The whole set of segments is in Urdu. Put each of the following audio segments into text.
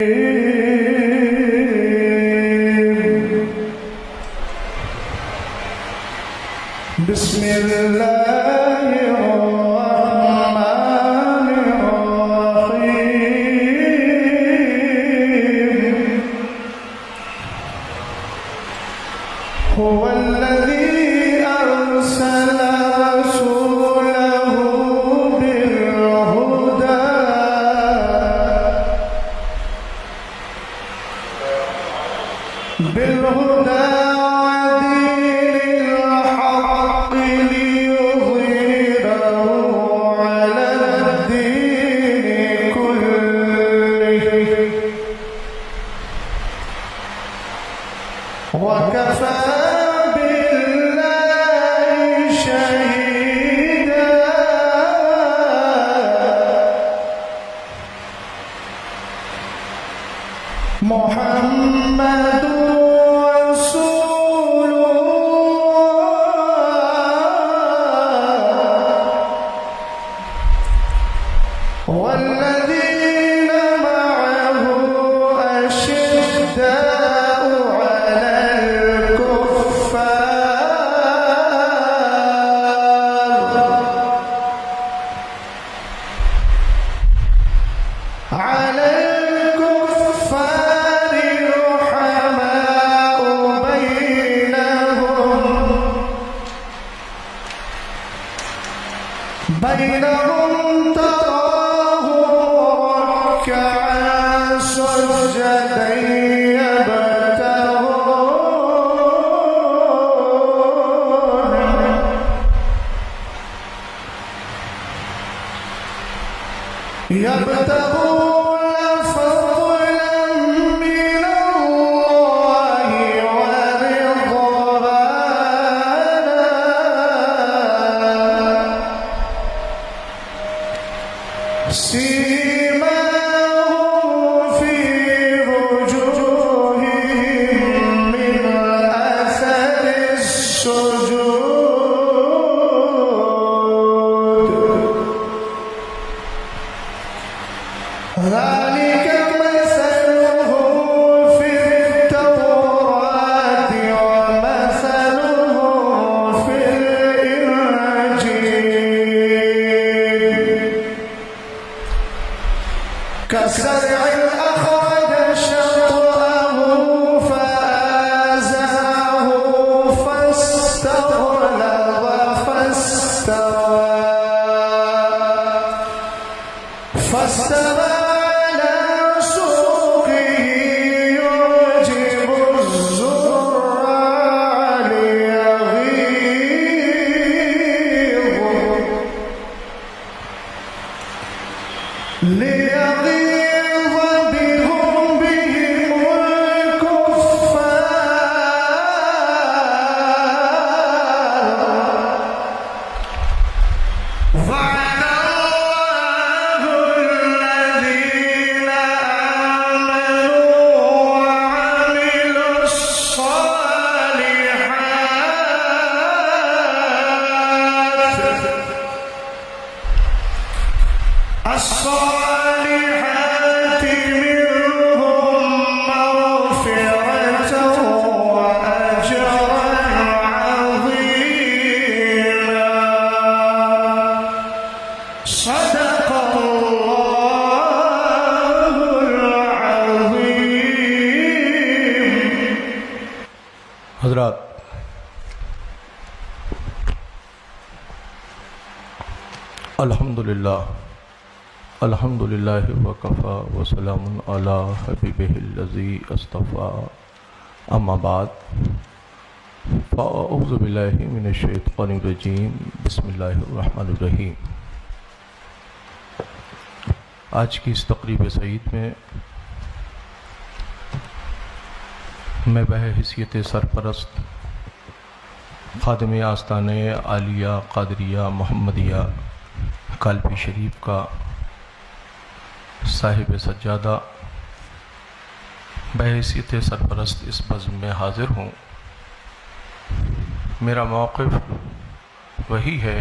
بسم الله الرحمن الرحيم هو الذي أرسل رسوله بالهدى ودين الحق ليظهره على الدين كله وكفى بالله شهيدا محمد رسول الله والذين معه أشداء على الكفار رحماء بينهم تراهم ركعا سجدا يبتغون فضلا من الله ورضوانا سيماهم في وجوههم من أثر السجود ذلك مثلهم في التوراة ومثلهم في الإنجيل كزرع أخرج شطأه فآزره فاستغلظ فاستوى على سوقه يعجب الزراع ليغيظ بهم الكفار وعد الله الذين آمنوا وعملوا الصالحات منهم مغفرة وأجرا عظيما صدق الله العظيم. حضرات، الحمدللہ وکفا وسلام علی حبیبہ الذی اصطفیٰ اما بعد فاعوذ باللہ من الشیطان الرجیم بسم اللہ الرحمن الرحیم. آج کی اس تقریب سعید میں میں بحیثیت سرپرست خادم آستانہ عالیہ قادریہ محمدیہ کالپی شریف کا صاحب سجادہ بحیثیت سرپرست اس بزم میں حاضر ہوں. میرا موقف وہی ہے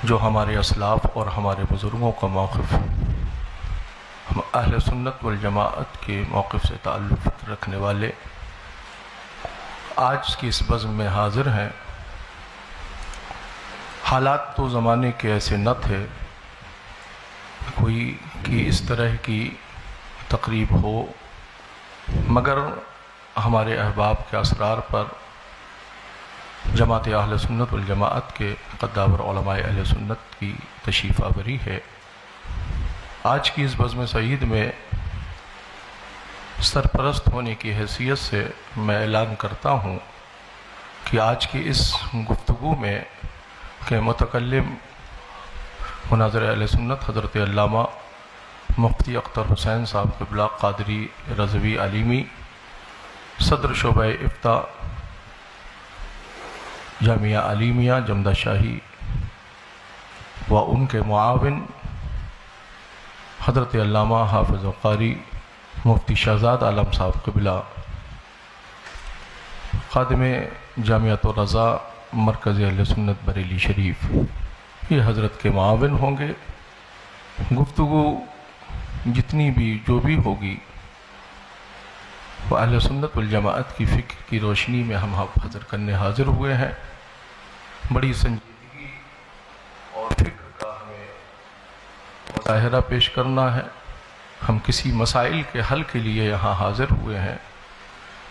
جو ہمارے اسلاف اور ہمارے بزرگوں کا موقف اہل سنت والجماعت کے موقف سے تعلق رکھنے والے آج کی اس بزم میں حاضر ہیں۔ حالات تو زمانے کے ایسے نہ تھے کوئی کہ اس طرح کی تقریب ہو، مگر ہمارے احباب کے اسرار پر جماعت اہل سنت والجماعت کے قدابر علماء اہل سنت کی تشریف آوری ہے۔ آج کی اس بزم سعید میں سرپرست ہونے کی حیثیت سے میں اعلان کرتا ہوں کہ آج کی اس گفتگو میں کہ متکلم مناظر اہل سنت حضرت علامہ مفتی اختر حسین صاحب قبلہ قادری رضوی علیمی، صدر شعبہ افتاء جامعہ علیمیہ جمدہ شاہی، و ان کے معاون حضرت علامہ حافظ و قاری مفتی شہزاد عالم صاحب قبلہ، خادم جامعۃ الرضا مرکز اہل سنت بریلی شریف، یہ حضرت کے معاون ہوں گے۔ گفتگو جتنی بھی جو بھی ہوگی وہ اہل سنت والجماعت کی فکر کی روشنی میں ہم حاضر کرنے حاضر ہوئے ہیں۔ بڑی سنجیدگی اور فکر کا ہمیں مظاہرہ پیش کرنا ہے۔ ہم کسی مسائل کے حل کے لیے یہاں حاضر ہوئے ہیں۔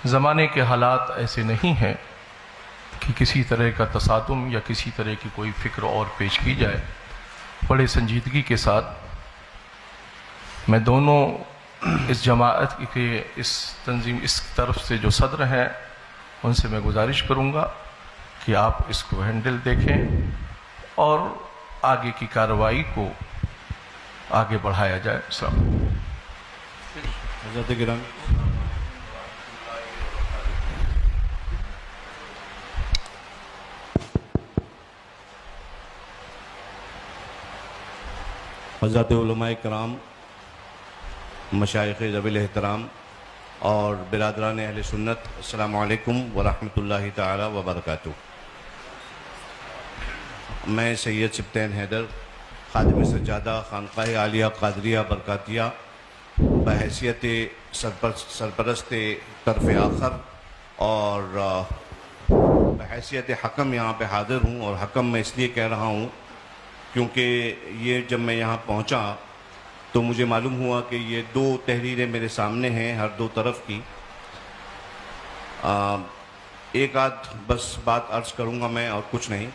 زمانے کے حالات ایسے نہیں ہیں کہ کسی طرح کا تصادم یا کسی طرح کی کوئی فکر اور پیش کی جائے۔ بڑے سنجیدگی کے ساتھ میں دونوں اس جماعت کے اس تنظیم اس طرف سے جو صدر ہیں ان سے میں گزارش کروں گا کہ آپ اس کو ہینڈل دیکھیں اور آگے کی کارروائی کو آگے بڑھایا جائے۔ السلام علیکم۔ حضرت گرامی، حضرت علماء کرام، مشائخ ذوی الاحترام اور برادران اہل سنت، السلام علیکم ورحمۃ اللہ تعالی وبرکاتہ۔ میں سید سبطین حیدر، خادم سجادہ خانقاہ عالیہ قادریہ برکاتیہ، بحیثیت سرپرست طرف آخر اور بحیثیت حکم یہاں پہ حاضر ہوں، اور حکم میں اس لیے کہہ رہا ہوں کیونکہ یہ جب میں یہاں پہنچا تو مجھے معلوم ہوا کہ یہ دو تحریریں میرے سامنے ہیں ہر دو طرف کی۔ ایک آدھ بس بات عرض کروں گا میں اور کچھ نہیں۔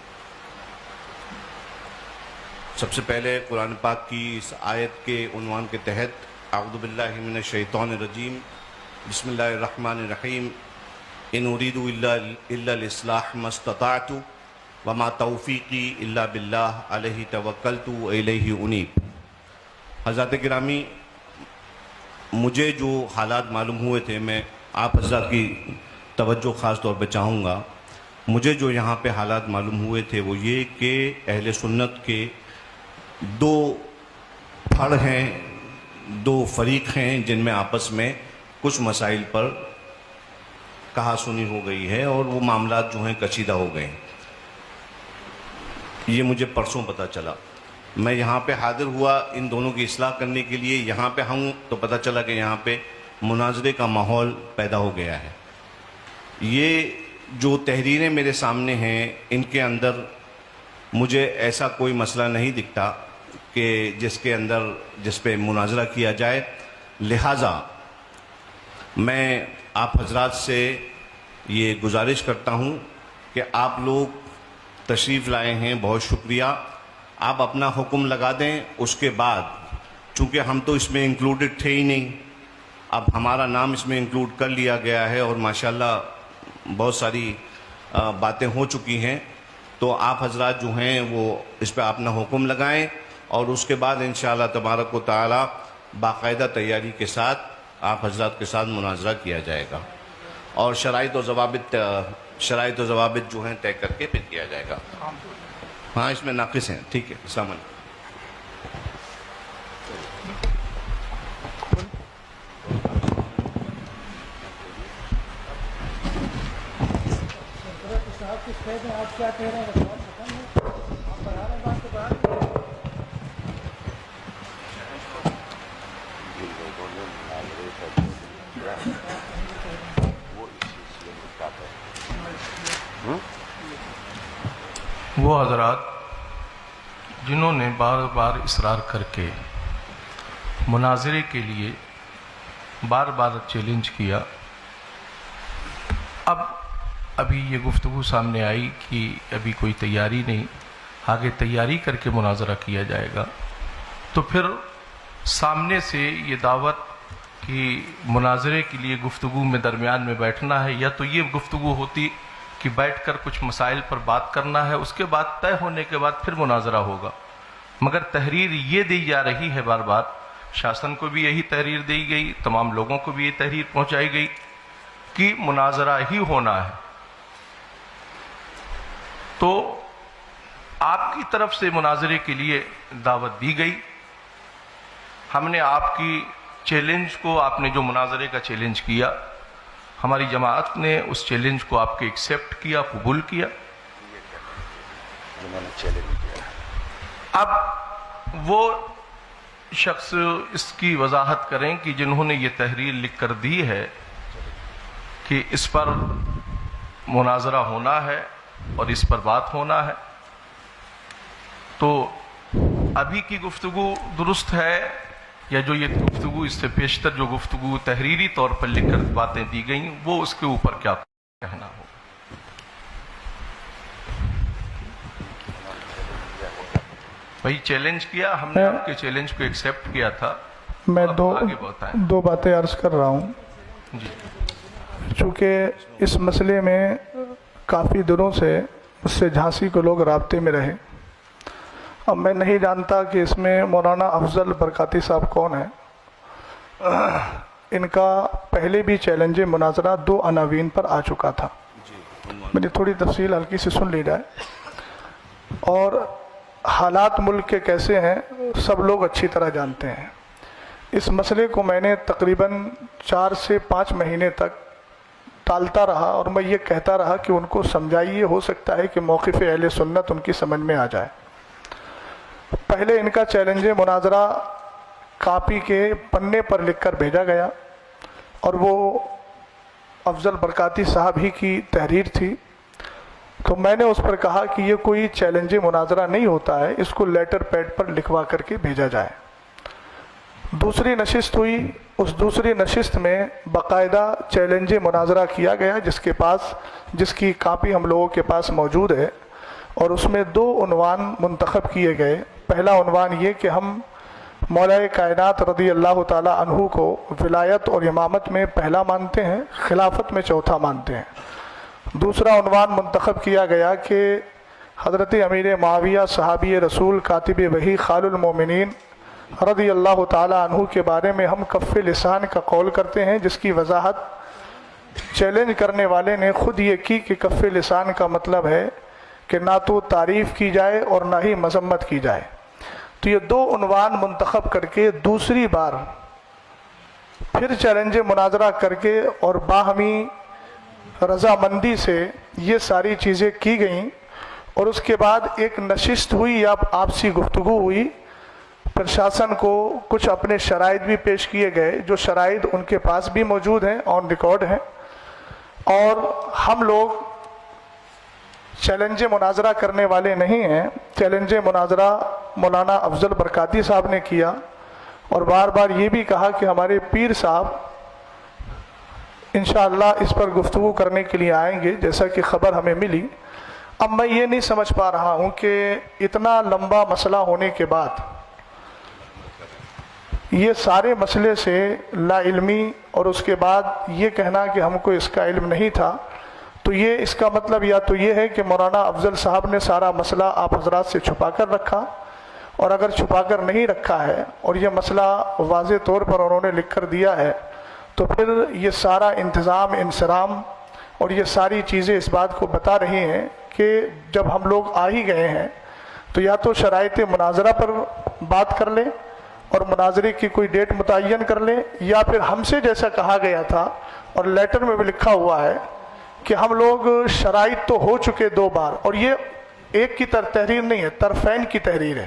سب سے پہلے قرآن پاک کی اس آیت کے عنوان کے تحت اعوذ باللہ من الشیطان الرجیم، بسم اللہ الرحمن الرحیم، ان اريد الا الاصلاح ما استطعت وما توفیقی الا باللہ علیہ توکلت والیہ انیب۔ حضرات گرامی، مجھے جو حالات معلوم ہوئے تھے، میں آپ حضرات کی توجہ خاص طور پہ چاہوں گا۔ مجھے جو یہاں پہ حالات معلوم ہوئے تھے وہ یہ کہ اہل سنت کے دو پھڑ ہیں، دو فریق ہیں جن میں آپس میں کچھ مسائل پر کہا سنی ہو گئی ہے اور وہ معاملات جو ہیں کشیدہ ہو گئے ہیں۔ یہ مجھے پرسوں پتہ چلا۔ میں یہاں پہ حاضر ہوا ان دونوں کی اصلاح کرنے کے لیے، یہاں پہ ہوں تو پتہ چلا کہ یہاں پہ مناظرے کا ماحول پیدا ہو گیا ہے۔ یہ جو تحریریں میرے سامنے ہیں ان کے اندر مجھے ایسا کوئی مسئلہ نہیں دکھتا کہ جس پہ مناظرہ کیا جائے، لہٰذا میں آپ حضرات سے یہ گزارش کرتا ہوں کہ آپ لوگ تشریف لائے ہیں، بہت شکریہ۔ آپ اپنا حکم لگا دیں، اس کے بعد چونکہ ہم تو اس میں انکلوڈڈ تھے ہی نہیں، اب ہمارا نام اس میں انکلوڈ کر لیا گیا ہے اور ماشاءاللہ بہت ساری باتیں ہو چکی ہیں، تو آپ حضرات جو ہیں وہ اس پہ اپنا حکم لگائیں اور اس کے بعد انشاءاللہ تبارک و تعالی باقاعدہ تیاری کے ساتھ آپ حضرات کے ساتھ مناظرہ کیا جائے گا اور شرائط و ضوابط جو ہیں طے کر کے پھر کیا جائے گا۔ ہاں اس میں ناقص ہیں، ٹھیک ہے۔ السلام علیکم۔ آپ کیا کہہ رہے ہیں؟ آپ بڑھا رہے ہیں بات کے بعد وہ حضرات جنہوں نے بار بار اصرار کر کے مناظرے کے لیے بار بار چیلنج کیا، ابھی یہ گفتگو سامنے آئی کہ ابھی کوئی تیاری نہیں، آگے تیاری کر کے مناظرہ کیا جائے گا، تو پھر سامنے سے یہ دعوت کہ مناظرے کے لیے گفتگو میں درمیان میں بیٹھنا ہے، یا تو یہ گفتگو ہوتی کہ بیٹھ کر کچھ مسائل پر بات کرنا ہے، اس کے بعد طے ہونے کے بعد پھر مناظرہ ہوگا، مگر تحریر یہ دی جا رہی ہے بار بار، شاسن کو بھی یہی تحریر دی گئی، تمام لوگوں کو بھی یہ تحریر پہنچائی گئی کہ مناظرہ ہی ہونا ہے۔ تو آپ کی طرف سے مناظرے کے لیے دعوت دی گئی، ہم نے آپ کی چیلنج کو، آپ نے جو مناظرے کا چیلنج کیا، ہماری جماعت نے اس چیلنج کو آپ کے ایکسیپٹ کیا، قبول کیا۔ اب وہ شخص اس کی وضاحت کریں کہ جنہوں نے یہ تحریر لکھ کر دی ہے کہ اس پر مناظرہ ہونا ہے اور اس پر بات ہونا ہے، تو ابھی کی گفتگو درست ہے یا جو یہ گفتگو اس سے پیشتر جو گفتگو تحریری طور پر لکھ کر باتیں دی گئیں، وہ اس کے اوپر کیا کہنا ہو؟ بھائی چیلنج کیا، ہم نے آپ کے چیلنج کو ایکسیپٹ کیا تھا۔ میں آگے بتائیں۔ دو باتیں عرض کر رہا ہوں، جی چونکہ اس مسئلے میں کافی دنوں سے اس سے جھانسی کو لوگ رابطے میں رہے۔ اب میں نہیں جانتا کہ اس میں مولانا افضل برکاتی صاحب کون ہیں، ان کا پہلے بھی چیلنج مناظرہ 2 عناوین پر آ چکا تھا، میری تھوڑی تفصیل ہلکی سے سن لی جائے۔ اور حالات ملک کے کیسے ہیں سب لوگ اچھی طرح جانتے ہیں۔ اس مسئلے کو میں نے تقریباً 4 سے 5 مہینے تک ٹالتا رہا، اور میں یہ کہتا رہا کہ ان کو سمجھائیے، ہو سکتا ہے کہ موقف اہل سنت ان کی سمجھ میں آ جائے۔ پہلے ان کا چیلنج مناظرہ کاپی کے پنے پر لکھ کر بھیجا گیا، اور وہ افضل برکاتی صاحب ہی کی تحریر تھی، تو میں نے اس پر کہا کہ یہ کوئی چیلنج مناظرہ نہیں ہوتا ہے، اس کو لیٹر پیڈ پر لکھوا کر کے بھیجا جائے۔ دوسری نشست ہوئی، اس دوسری نشست میں باقاعدہ چیلنج مناظرہ کیا گیا، جس کی کاپی ہم لوگوں کے پاس موجود ہے، اور اس میں 2 عنوان منتخب کیے گئے۔ پہلا عنوان یہ کہ ہم مولا کائنات رضی اللہ تعالی عنہ کو ولایت اور امامت میں پہلا مانتے ہیں، خلافت میں چوتھا مانتے ہیں۔ دوسرا عنوان منتخب کیا گیا کہ حضرت امیر معاویہ صحابی رسول کاتب وحی خال المومنین رضی اللہ تعالی عنہ کے بارے میں ہم کف لسان کا قول کرتے ہیں، جس کی وضاحت چیلنج کرنے والے نے خود یہ کی کہ کف لسان کا مطلب ہے کہ نہ تو تعریف کی جائے اور نہ ہی مذمت کی جائے۔ تو یہ 2 عنوان منتخب کر کے دوسری بار پھر چیلنج مناظرہ کر کے اور باہمی رضامندی سے یہ ساری چیزیں کی گئیں، اور اس کے بعد ایک نشست ہوئی یا آپسی گفتگو ہوئی۔ پرشاسن کو کچھ اپنے شرائط بھی پیش کیے گئے، جو شرائط ان کے پاس بھی موجود ہیں، آن ریکارڈ ہیں، اور ہم لوگ چیلنج مناظرہ کرنے والے نہیں ہیں۔ چیلنج مناظرہ مولانا افضل برکاتی صاحب نے کیا، اور بار بار یہ بھی کہا کہ ہمارے پیر صاحب انشاءاللہ اس پر گفتگو کرنے کے لیے آئیں گے، جیسا کہ خبر ہمیں ملی۔ اب میں یہ نہیں سمجھ پا رہا ہوں کہ اتنا لمبا مسئلہ ہونے کے بعد یہ سارے مسئلے سے لا علمی، اور اس کے بعد یہ کہنا کہ ہم کو اس کا علم نہیں تھا، تو یہ اس کا مطلب یا تو یہ ہے کہ مولانا افضل صاحب نے سارا مسئلہ آپ حضرات سے چھپا کر رکھا، اور اگر چھپا کر نہیں رکھا ہے اور یہ مسئلہ واضح طور پر انہوں نے لکھ کر دیا ہے، تو پھر یہ سارا انتظام انصرام اور یہ ساری چیزیں اس بات کو بتا رہی ہیں کہ جب ہم لوگ آ ہی گئے ہیں تو یا تو شرائط مناظرہ پر بات کر لیں اور مناظرے کی کوئی ڈیٹ متعین کر لیں، یا پھر ہم سے جیسا کہا گیا تھا اور لیٹر میں بھی لکھا ہوا ہے کہ ہم لوگ شرائط تو ہو چکے 2 بار، اور یہ ایک کی تحریر نہیں ہے، طرفین کی تحریر ہے۔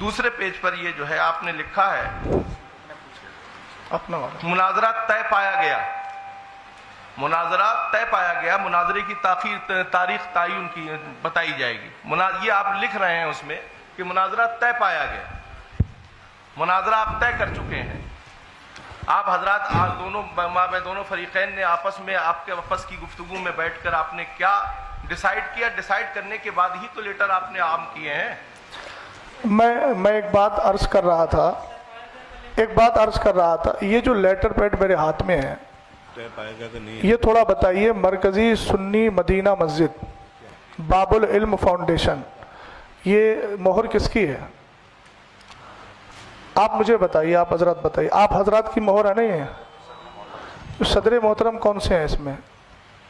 دوسرے پیج پر یہ جو ہے آپ نے لکھا ہے اپنا والا مناظرہ طے پایا گیا، مناظرہ طے پایا گیا، مناظرے کی تاریخ تعین کی بتائی جائے گی۔ یہ آپ لکھ رہے ہیں اس میں کہ مناظرہ طے پایا گیا، مناظرہ آپ طے کر چکے ہیں۔ آپ حضرات دونوں فریقین نے آپس میں آپ کے آپس کی گفتگو میں بیٹھ کر آپ نے کیا ڈیسائیڈ کیا؟ ڈیسائیڈ کرنے کے بعد ہی تو لیٹر آپ نے عام کیے ہیں۔ میں ایک بات عرض کر رہا تھا، یہ جو لیٹر پیڈ میرے ہاتھ میں ہے یہ تھوڑا بتائیے، مرکزی سنی مدینہ مسجد باب العلم فاؤنڈیشن، یہ مہر کس کی ہے؟ آپ مجھے بتائیے، آپ حضرات بتائیے، آپ حضرات کی مہر ہے نہیں ہے؟ صدر محترم کون سے ہیں اس میں؟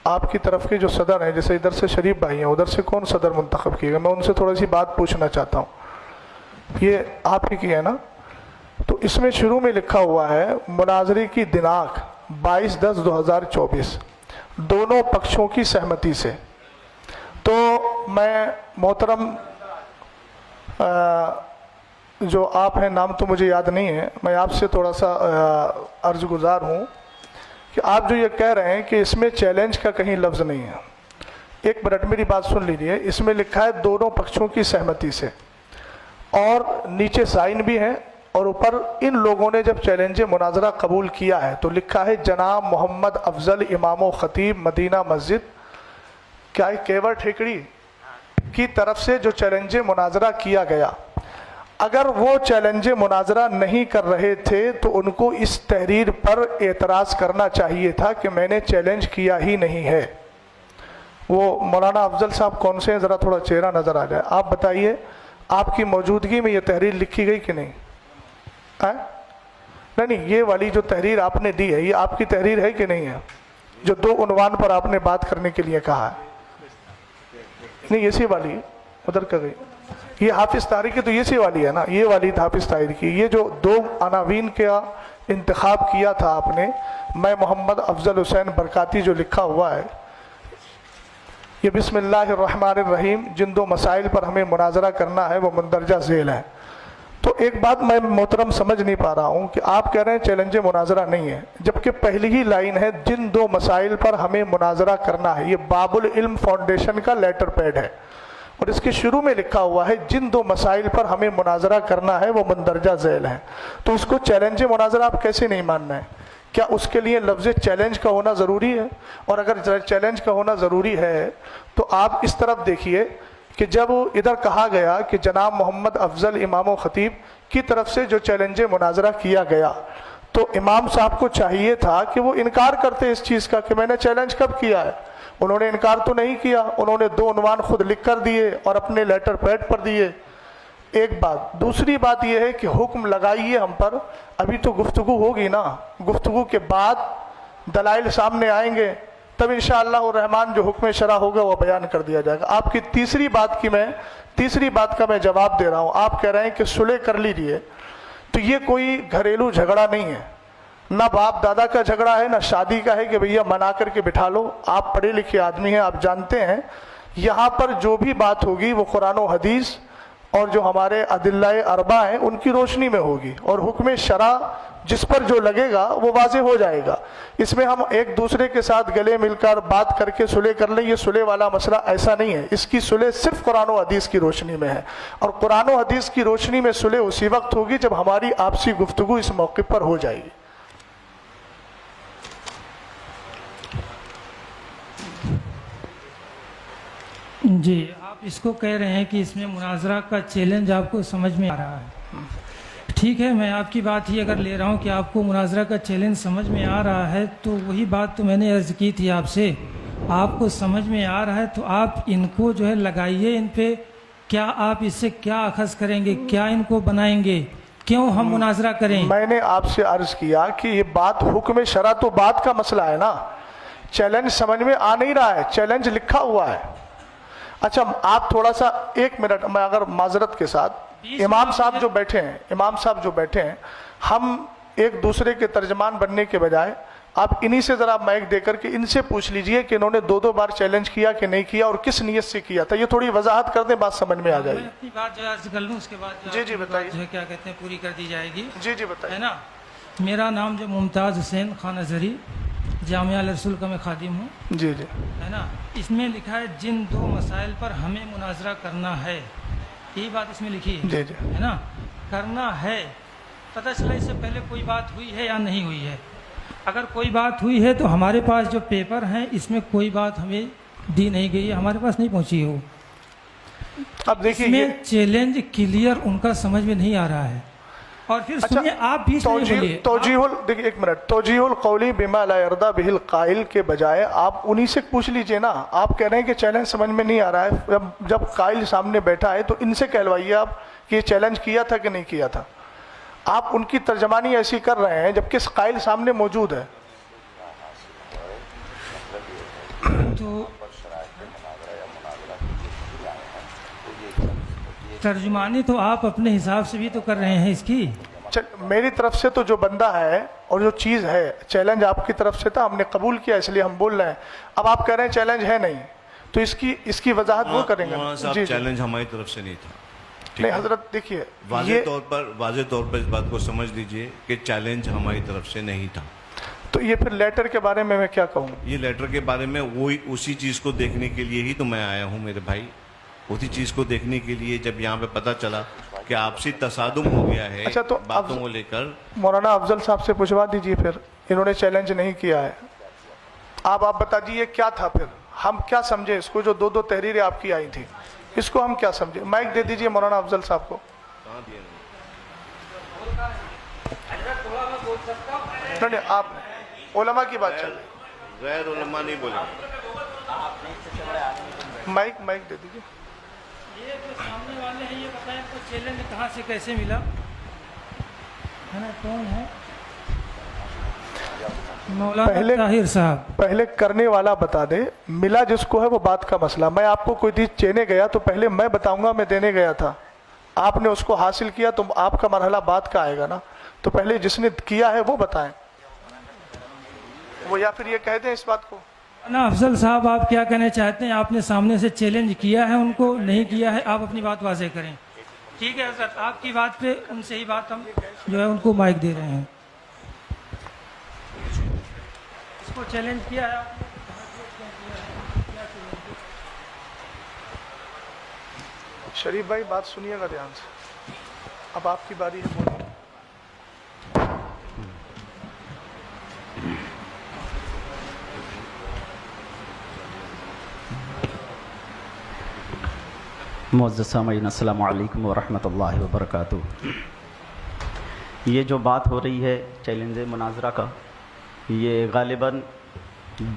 آپ کی طرف کے جو صدر ہیں، جیسے ادھر سے شریف بھائی ہیں، ادھر سے کون صدر منتخب کیے گا؟ میں ان سے تھوڑی سی بات پوچھنا چاہتا ہوں۔ یہ آپ ہی کی ہے نا؟ تو اس میں شروع میں لکھا ہوا ہے مناظرے کی دناک 22/10/2024 دونوں پکشوں کی سہمتی سے۔ تو میں محترم جو آپ ہیں، نام تو مجھے یاد نہیں ہے، میں آپ سے تھوڑا سا عرض گزار ہوں کہ آپ جو یہ کہہ رہے ہیں کہ اس میں چیلنج کا کہیں لفظ نہیں ہے، ایک منٹ میری بات سن لیجیے۔ اس میں لکھا ہے دونوں پکشوں کی سہمتی سے، اور نیچے سائن بھی ہے، اور اوپر ان لوگوں نے جب چیلنج مناظرہ قبول کیا ہے تو لکھا ہے جناب محمد افضل امام و خطیب مدینہ مسجد کیا کیور ٹھیکڑی کی طرف سے جو چیلنج مناظرہ کیا گیا۔ اگر وہ چیلنج مناظرہ نہیں کر رہے تھے تو ان کو اس تحریر پر اعتراض کرنا چاہیے تھا کہ میں نے چیلنج کیا ہی نہیں ہے۔ وہ مولانا افضل صاحب کون سے ہیں؟ ذرا تھوڑا چہرہ نظر آ جائے، آپ بتائیے آپ کی موجودگی میں یہ تحریر لکھی گئی کہ نہیں؟ نہیں، یہ والی جو تحریر آپ نے دی ہے یہ آپ کی تحریر ہے کہ نہیں ہے؟ جو 2 عنوان پر آپ نے بات کرنے کے لیے کہا ہے، نہیں اسی والی ادھر کا گئی، یہ حافظ طاہری کی تو اسی والی ہے نا، یہ والی حافظ طاہری کی۔ یہ جو 2 عناوین کا انتخاب کیا تھا آپ نے، میں محمد افضل حسین برکاتی جو لکھا ہوا ہے، یہ بسم اللہ الرحمن الرحیم جن 2 مسائل پر ہمیں مناظرہ کرنا ہے وہ مندرجہ ذیل ہے۔ تو ایک بات میں محترم سمجھ نہیں پا رہا ہوں کہ آپ کہہ رہے ہیں چیلنج مناظرہ نہیں ہے، جبکہ پہلی ہی لائن ہے جن 2 مسائل پر ہمیں مناظرہ کرنا ہے، یہ باب العلم فاؤنڈیشن کا لیٹر پیڈ ہے، اور اس کے شروع میں لکھا ہوا ہے جن 2 مسائل پر ہمیں مناظرہ کرنا ہے وہ مندرجہ ذیل ہے۔ تو اس کو چیلنج مناظرہ آپ کیسے نہیں ماننا ہے؟ کیا اس کے لیے لفظ چیلنج کا ہونا ضروری ہے؟ اور اگر چیلنج کا ہونا ضروری ہے تو آپ اس طرف دیکھیے کہ جب ادھر کہا گیا کہ جناب محمد افضل امام و خطیب کی طرف سے جو چیلنج مناظرہ کیا گیا، تو امام صاحب کو چاہیے تھا کہ وہ انکار کرتے اس چیز کا کہ میں نے چیلنج کب کیا ہے۔ انہوں نے انکار تو نہیں کیا، انہوں نے 2 عنوان خود لکھ کر دیے اور اپنے لیٹر پیڈ پر دیے۔ ایک بات، دوسری بات یہ ہے کہ حکم لگائیے ہم پر، ابھی تو گفتگو ہوگی نا، گفتگو کے بعد دلائل سامنے آئیں گے، تب انشاءاللہ الرحمن جو حکم شرع ہوگا وہ بیان کر دیا جائے گا۔ آپ کی تیسری بات کا میں جواب دے رہا ہوں۔ آپ کہہ رہے ہیں کہ صلح کر لیجیے، تو یہ کوئی گھریلو جھگڑا نہیں ہے، نہ باپ دادا کا جھگڑا ہے، نہ شادی کا ہے کہ بھیا منا کر کے بٹھا لو۔ آپ پڑھے لکھے آدمی ہیں، آپ جانتے ہیں یہاں پر جو بھی بات ہوگی وہ قرآن و حدیث اور جو ہمارے ادلہ اربع ہیں ان کی روشنی میں ہوگی، اور حکم شرع جس پر جو لگے گا وہ واضح ہو جائے گا۔ اس میں ہم ایک دوسرے کے ساتھ گلے مل کر بات کر کے صلح کر لیں، یہ صلح والا مسئلہ ایسا نہیں ہے۔ اس کی صلح صرف قرآن و حدیث کی روشنی میں ہے، اور قرآن و حدیث کی روشنی میں صلح اسی وقت ہوگی جب ہماری آپسی گفتگو اس موقع پر ہو جائے گی۔ جی، آپ اس کو کہہ رہے ہیں کہ اس میں مناظرہ کا چیلنج آپ کو سمجھ میں آ رہا ہے، ٹھیک ہے، میں آپ کی بات ہی اگر لے رہا ہوں کہ آپ کو مناظرہ کا چیلنج سمجھ میں آ رہا ہے، تو وہی بات تو میں نے عرض کی تھی آپ سے، آپ کو سمجھ میں آ رہا ہے تو آپ ان کو جو ہے لگائیے، ان پہ کیا آپ اس سے کیا اخذ کریں گے، کیا ان کو بنائیں گے، کیوں ہم مناظرہ کریں؟ میں نے آپ سے عرض کیا کہ یہ بات حکم شرع تو بات کا مسئلہ ہے نا، چیلنج سمجھ میں آ نہیں رہا ہے، چیلنج لکھا ہوا ہے۔ اچھا آپ تھوڑا سا 1 منٹ میں اگر معذرت کے ساتھ، امام صاحب جو بیٹھے ہیں، ہم ایک دوسرے کے ترجمان بننے کے بجائے آپ انہی سے ذرا مائک دے کر کے ان سے پوچھ لیجئے کہ انہوں نے 2 بار چیلنج کیا کہ نہیں کیا اور کس نیت سے کیا تھا. یہ تھوڑی وضاحت کر دیں, بات سمجھ میں آ جائے میں گی. اپنی بات جو ہے عرض کر لوں, اس کے بعد جی بتائیے. جو ہے کیا کہتے ہیں پوری کر دی جائے گی, جی بتائیے. ہے نا. میرا نام جو ممتاز حسین خان ازہری, جامعہ الرسول کا میں خادم ہوں, جی ہے نا. اس میں لکھا ہے جن 2 مسائل پر ہمیں مناظرہ کرنا ہے, یہی بات اس میں لکھی ہے, جی ہے نا. کرنا ہے, پتہ چلا اس سے پہلے کوئی بات ہوئی ہے یا نہیں ہوئی ہے. اگر کوئی بات ہوئی ہے تو ہمارے پاس جو پیپر ہیں اس میں کوئی بات ہمیں دی نہیں گئی ہے, ہمارے پاس نہیں پہنچی ہو. اب اس دیکھیے میں یہ چیلنج کلیئر ان کا سمجھ میں نہیں آ رہا ہے. اور پھر سنیے, آپ بیچ میں نہیں بولیے. دیکھیے ایک منٹ, توجیہ القولی بما لا یرضی بہ القائل کے بجائے آپ انہی سے پوچھ لیجئے نا. آپ کہہ رہے ہیں کہ چیلنج سمجھ میں نہیں آ رہا ہے, جب قائل سامنے بیٹھا ہے تو ان سے کہلوائیے آپ کہ یہ چیلنج کیا تھا کہ نہیں کیا تھا. آپ ان کی ترجمانی ایسی کر رہے ہیں جبکہ قائل سامنے موجود ہے. تو ترجمانی تو آپ اپنے حساب سے بھی تو کر رہے ہیں اس کی. میری طرف سے تو جو بندہ ہے اور جو چیز ہے, چیلنج آپ کی طرف سے تھا, ہم نے قبول کیا, اس لیے ہم بول رہے ہیں. اب آپ کہہ رہے ہیں چیلنج ہے نہیں, تو اس کی وضاحت وہ کریں گے. مولانا صاحب, چیلنج ہماری طرف سے نہیں تھا. نہیں حضرت دیکھیے, واضح طور پر اس بات کو سمجھ لیجئے کہ چیلنج ہماری طرف سے نہیں تھا. تو یہ پھر لیٹر کے بارے میں کیا کہوں. یہ لیٹر کے بارے میں وہی اسی چیز کو دیکھنے کے لیے ہی تو میں آیا ہوں میرے بھائی. اسی چیز کو دیکھنے کے لیے جب یہاں پہ پتہ چلا کہ آپسی تصادم ہو گیا ہے اچھا, تو باتوں کو لے کر. مولانا افضل صاحب سے پوچھوا دیجئے, پھر انہوں نے چیلنج نہیں کیا ہے, آپ بتا دیجئے کیا تھا, پھر ہم کیا سمجھے اس کو. جو 2 تحریریں آپ کی آئی تھی اس کو ہم کیا سمجھے. مائک دے دیجئے مولانا افضل صاحب کو. نہیں, آپ علماء کی بات چل رہی, غیر علماء نہیں بولے. مائک دے دیجئے. یہ جو سامنے والے ہیں یہ بتائیں تو چیلنج کہاں سے کیسے ملا, ہے نا. کون ہے مولانا طاہر صاحب. پہلے کرنے والا بتا دے, ملا جس کو ہے وہ بات کا مسئلہ. میں آپ کو کوئی چیز چینے گیا تو پہلے میں بتاؤں گا میں دینے گیا تھا, آپ نے اس کو حاصل کیا تو آپ کا مرحلہ بات کا آئے گا نا. تو پہلے جس نے کیا ہے وہ بتائیں, وہ یا پھر یہ کہہ دیں اس بات کو. نا افضل صاحب, آپ کیا کہنا چاہتے ہیں؟ آپ نے سامنے سے چیلنج کیا ہے, ان کو نہیں کیا ہے, آپ اپنی بات واضح کریں. ٹھیک ہے حضرت, آپ کی بات پہ ان سے ہی بات ہم جو ہے ان کو مائک دے رہے ہیں. اس کو چیلنج کیا ہے آپ نے, شریف بھائی بات سنیے گا دھیان سے, اب آپ کی باری ہے بولیں. معزز سامعین, السلام علیکم ورحمۃ اللہ وبرکاتہ. یہ جو بات ہو رہی ہے چیلنج مناظرہ کا, یہ غالباً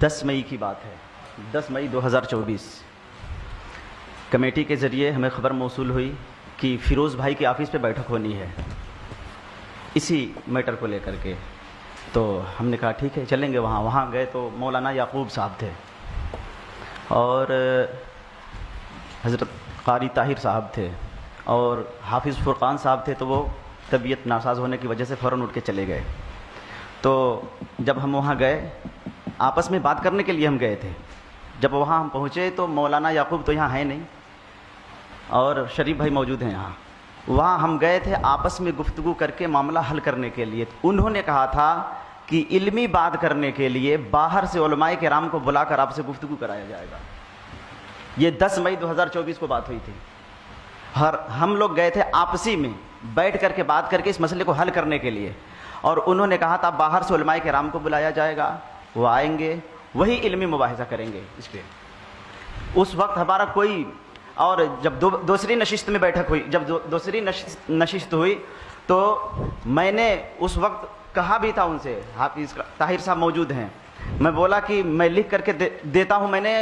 10 مئی کی بات ہے. 10 مئی 2024 کمیٹی کے ذریعے ہمیں خبر موصول ہوئی کہ فیروز بھائی کے آفس پہ بیٹھک ہونی ہے اسی میٹر کو لے کر کے. تو ہم نے کہا ٹھیک ہے چلیں گے وہاں. وہاں گئے تو مولانا یعقوب صاحب تھے اور حضرت قاری طاہر صاحب تھے اور حافظ فرقان صاحب تھے. تو وہ طبیعت ناساز ہونے کی وجہ سے فوراً اٹھ کے چلے گئے. تو جب ہم وہاں گئے, آپس میں بات کرنے کے لیے ہم گئے تھے. جب وہاں ہم پہنچے تو مولانا یعقوب تو یہاں ہے نہیں اور شریف بھائی موجود ہیں یہاں. وہاں ہم گئے تھے آپس میں گفتگو کر کے معاملہ حل کرنے کے لیے. انہوں نے کہا تھا کہ علمی بات کرنے کے لیے باہر سے علماء کرام کو بلا کر آپ سے گفتگو کرایا جائے گا. یہ 10 مئی 2024 کو بات ہوئی تھی. ہم لوگ گئے تھے آپسی میں بیٹھ کر کے بات کر کے اس مسئلے کو حل کرنے کے لیے, اور انہوں نے کہا تھا باہر سے علماء کرام کو بلایا جائے گا, وہ آئیں گے, وہی علمی مباحثہ کریں گے اس پہ. اس وقت ہمارا کوئی, اور جب دوسری نشست میں بیٹھک ہوئی, جب دوسری نشست ہوئی تو میں نے اس وقت کہا بھی تھا ان سے, حافظ طاہر صاحب موجود ہیں, میں بولا کہ میں لکھ کر کے دیتا ہوں. میں نے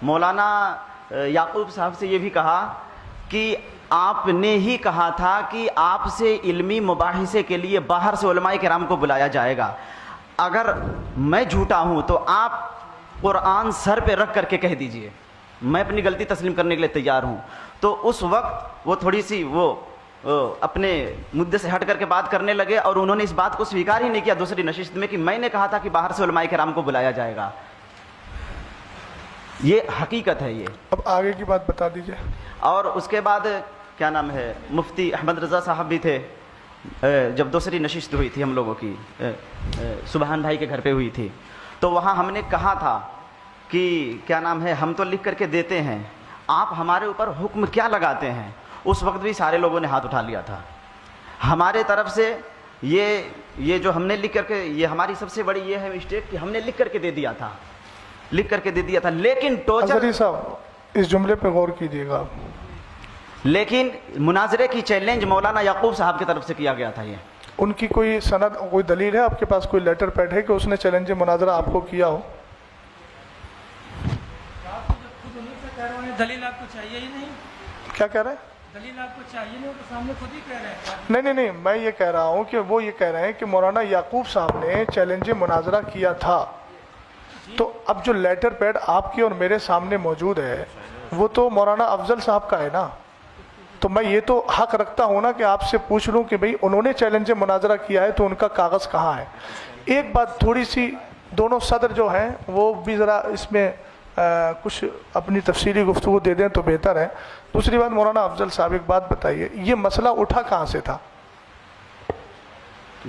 مولانا یعقوب صاحب سے یہ بھی کہا کہ آپ نے ہی کہا تھا کہ آپ سے علمی مباحثے کے لیے باہر سے علماء کرام کو بلایا جائے گا. اگر میں جھوٹا ہوں تو آپ قرآن سر پہ رکھ کر کے کہہ دیجئے, میں اپنی غلطی تسلیم کرنے کے لیے تیار ہوں. تو اس وقت وہ تھوڑی سی وہ اپنے مدعے سے ہٹ کر کے بات کرنے لگے اور انہوں نے اس بات کو سویکار ہی نہیں کیا دوسری نشست میں کہ میں نے کہا تھا کہ باہر سے علماء کرام کو بلایا جائے گا. یہ حقیقت ہے. یہ اب آگے کی بات بتا دیجئے. اور اس کے بعد کیا نام ہے مفتی احمد رضا صاحب بھی تھے. جب دوسری نشست ہوئی تھی ہم لوگوں کی سبحان بھائی کے گھر پہ ہوئی تھی تو وہاں ہم نے کہا تھا کہ کیا نام ہے ہم تو لکھ کر کے دیتے ہیں, آپ ہمارے اوپر حکم کیا لگاتے ہیں. اس وقت بھی سارے لوگوں نے ہاتھ اٹھا لیا تھا. ہمارے طرف سے یہ جو ہم نے لکھ کر کے, یہ ہماری سب سے بڑی یہ ہے مسٹیک کہ ہم نے لکھ کر کے دے دیا تھا, لیکن ٹوچر. اظہری صاحب اس جملے پہ غور کیجیے گا. لیکن مناظرے کی چیلنج مولانا یعقوب صاحب کی طرف سے کیا گیا تھا. یہ ان کی کوئی سند, کوئی دلیل ہے آپ کے پاس, کوئی لیٹر پیڈ ہے کہ اس نے چیلنج مناظرہ آپ کو کیا ہو؟ دلیل آپ کو چاہیے ہی نہیں. کیا کہہ رہے ہیں؟ دلیل آپ کو چاہیے نہیں, وہ تو سامنے خود ہی کہہ رہے ہیں. نہیں, میں یہ کہہ رہا ہوں کہ وہ یہ کہہ رہے ہیں کہ مولانا یعقوب صاحب نے چیلنج مناظرہ کیا تھا. تو اب جو لیٹر پیڈ آپ کی اور میرے سامنے موجود ہے وہ تو مولانا افضل صاحب کا ہے نا. تو میں یہ تو حق رکھتا ہوں نا کہ آپ سے پوچھ لوں کہ بھئی انہوں نے چیلنج مناظرہ کیا ہے تو ان کا کاغذ کہاں ہے. ایک بات تھوڑی سی, دونوں صدر جو ہیں وہ بھی ذرا اس میں کچھ اپنی تفصیلی گفتگو دے دیں تو بہتر ہے. دوسری بات, مولانا افضل صاحب ایک بات بتائیے, یہ مسئلہ اٹھا کہاں سے تھا؟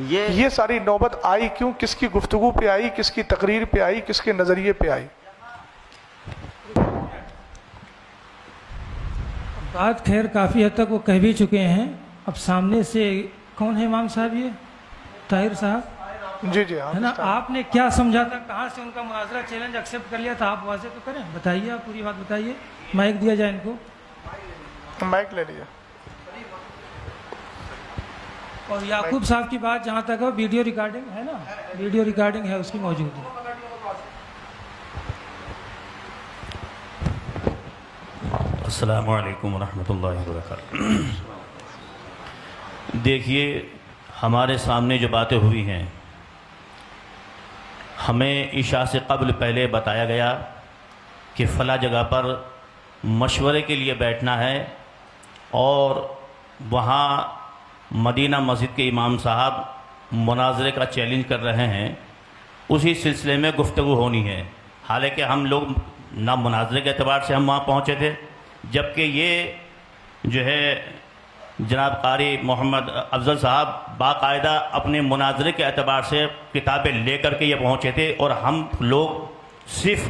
یہ ساری نوبت آئی کیوں؟ کس کی گفتگو پہ آئی, کس کی تقریر پہ آئی, کس کے نظریے پہ آئی؟ بات خیر کافی حد تک وہ کہہ بھی چکے ہیں. اب سامنے سے کون ہے امام صاحب؟ یہ طاہر صاحب جی ہے نا. آپ نے کیا سمجھا تھا, کہاں سے ان کا مناظرہ چیلنج ایکسیپٹ کر لیا تھا؟ آپ واضح تو کریں, بتائیے, آپ پوری بات بتائیے. مائک دیا جائے ان کو, مائک لے لیجیے. اور یعقوب صاحب کی بات جہاں تک ہے ویڈیو ریکارڈنگ ہے نا, ویڈیو ریکارڈنگ ہے اس کی موجود ہے. السلام علیکم ورحمۃ اللہ وبرکاتہ. دیکھیے, ہمارے سامنے جو باتیں ہوئی ہیں, ہمیں عشاء سے قبل پہلے بتایا گیا کہ فلاں جگہ پر مشورے کے لیے بیٹھنا ہے اور وہاں مدینہ مسجد کے امام صاحب مناظرے کا چیلنج کر رہے ہیں, اسی سلسلے میں گفتگو ہونی ہے. حالانکہ ہم لوگ نہ مناظرے کے اعتبار سے ہم وہاں پہنچے تھے, جبکہ یہ جو ہے جناب قاری محمد افضل صاحب باقاعدہ اپنے مناظرے کے اعتبار سے کتابیں لے کر کے یہ پہنچے تھے, اور ہم لوگ صرف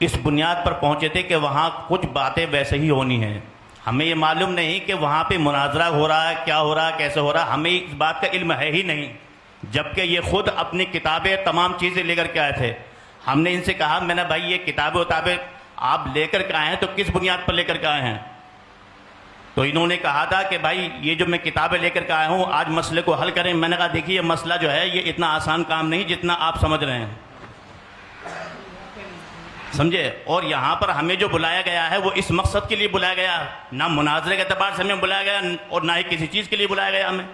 اس بنیاد پر پہنچے تھے کہ وہاں کچھ باتیں ویسے ہی ہونی ہیں. ہمیں یہ معلوم نہیں کہ وہاں پہ مناظرہ ہو رہا ہے, کیا ہو رہا ہے, کیسے ہو رہا ہے, ہمیں اس بات کا علم ہے ہی نہیں. جبکہ یہ خود اپنی کتابیں تمام چیزیں لے کر کے آئے تھے. ہم نے ان سے کہا, میں نے بھائی یہ کتابیں آپ لے کر کے آئے ہیں تو کس بنیاد پر لے کر کے آئے ہیں؟ تو انہوں نے کہا تھا کہ بھائی یہ جو میں کتابیں لے کر کے آیا ہوں آج مسئلے کو حل کریں. میں نے کہا دیکھیے, یہ مسئلہ جو ہے یہ اتنا آسان کام نہیں جتنا آپ سمجھ رہے ہیں, سمجھے. اور یہاں پر ہمیں جو بلایا گیا ہے وہ اس مقصد کے لیے بلایا گیا, نہ مناظرے کے اعتبار سے ہمیں بلایا گیا اور نہ ہی کسی چیز کے لیے بلایا گیا ہمیں.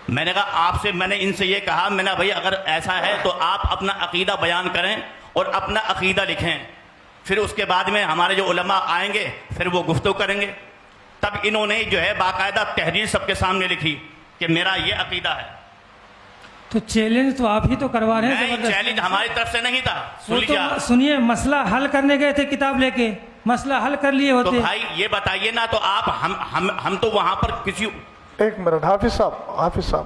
میں نے کہا آپ سے, میں نے ان سے یہ کہا, میں نے بھائی اگر ایسا ہے تو آپ اپنا عقیدہ بیان کریں اور اپنا عقیدہ لکھیں, پھر اس کے بعد میں ہمارے جو علماء آئیں گے پھر وہ گفتگو کریں گے. تب انہوں نے جو ہے باقاعدہ تحریر سب کے سامنے لکھی کہ میرا یہ عقیدہ ہے. تو چیلنج تو آپ ہی تو کروا رہے ہیں. چیلنج ہماری طرف سے نہیں تھا. سنیے, مسئلہ حل کرنے گئے تھے کتاب لے کے, مسئلہ حل کر لیے ہوتے. تو بھائی یہ بتائیے نا, تو آپ ہم تو وہاں پر کسی. ایک منٹ حافظ صاحب,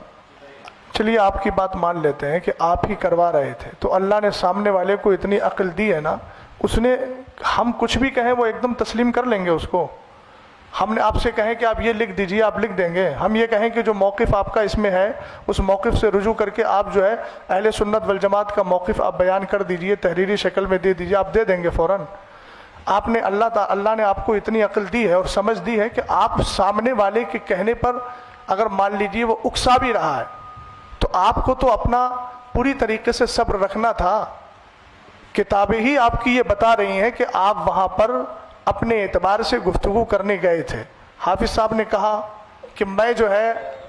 چلیے آپ کی بات مان لیتے ہیں کہ آپ ہی کروا رہے تھے, تو اللہ نے سامنے والے کو اتنی عقل دی ہے نا, اس نے, ہم کچھ بھی کہیں وہ ایک دم تسلیم کر لیں گے اس کو. ہم نے آپ سے کہیں کہ آپ یہ لکھ دیجئے, آپ لکھ دیں گے. ہم یہ کہیں کہ جو موقف آپ کا اس میں ہے اس موقف سے رجوع کر کے آپ جو ہے اہل سنت والجماعت کا موقف آپ بیان کر دیجئے, تحریری شکل میں دے دیجئے, آپ دے دیں گے فوراً. آپ نے اللہ نے آپ کو اتنی عقل دی ہے اور سمجھ دی ہے کہ آپ سامنے والے کے کہنے پر اگر مان لیجئے وہ اکسا بھی رہا ہے تو آپ کو تو اپنا پوری طریقے سے صبر رکھنا تھا. کتابیں ہی آپ کی یہ بتا رہی ہیں کہ آپ وہاں پر اپنے اعتبار سے گفتگو کرنے گئے تھے. حافظ صاحب نے کہا کہ میں جو ہے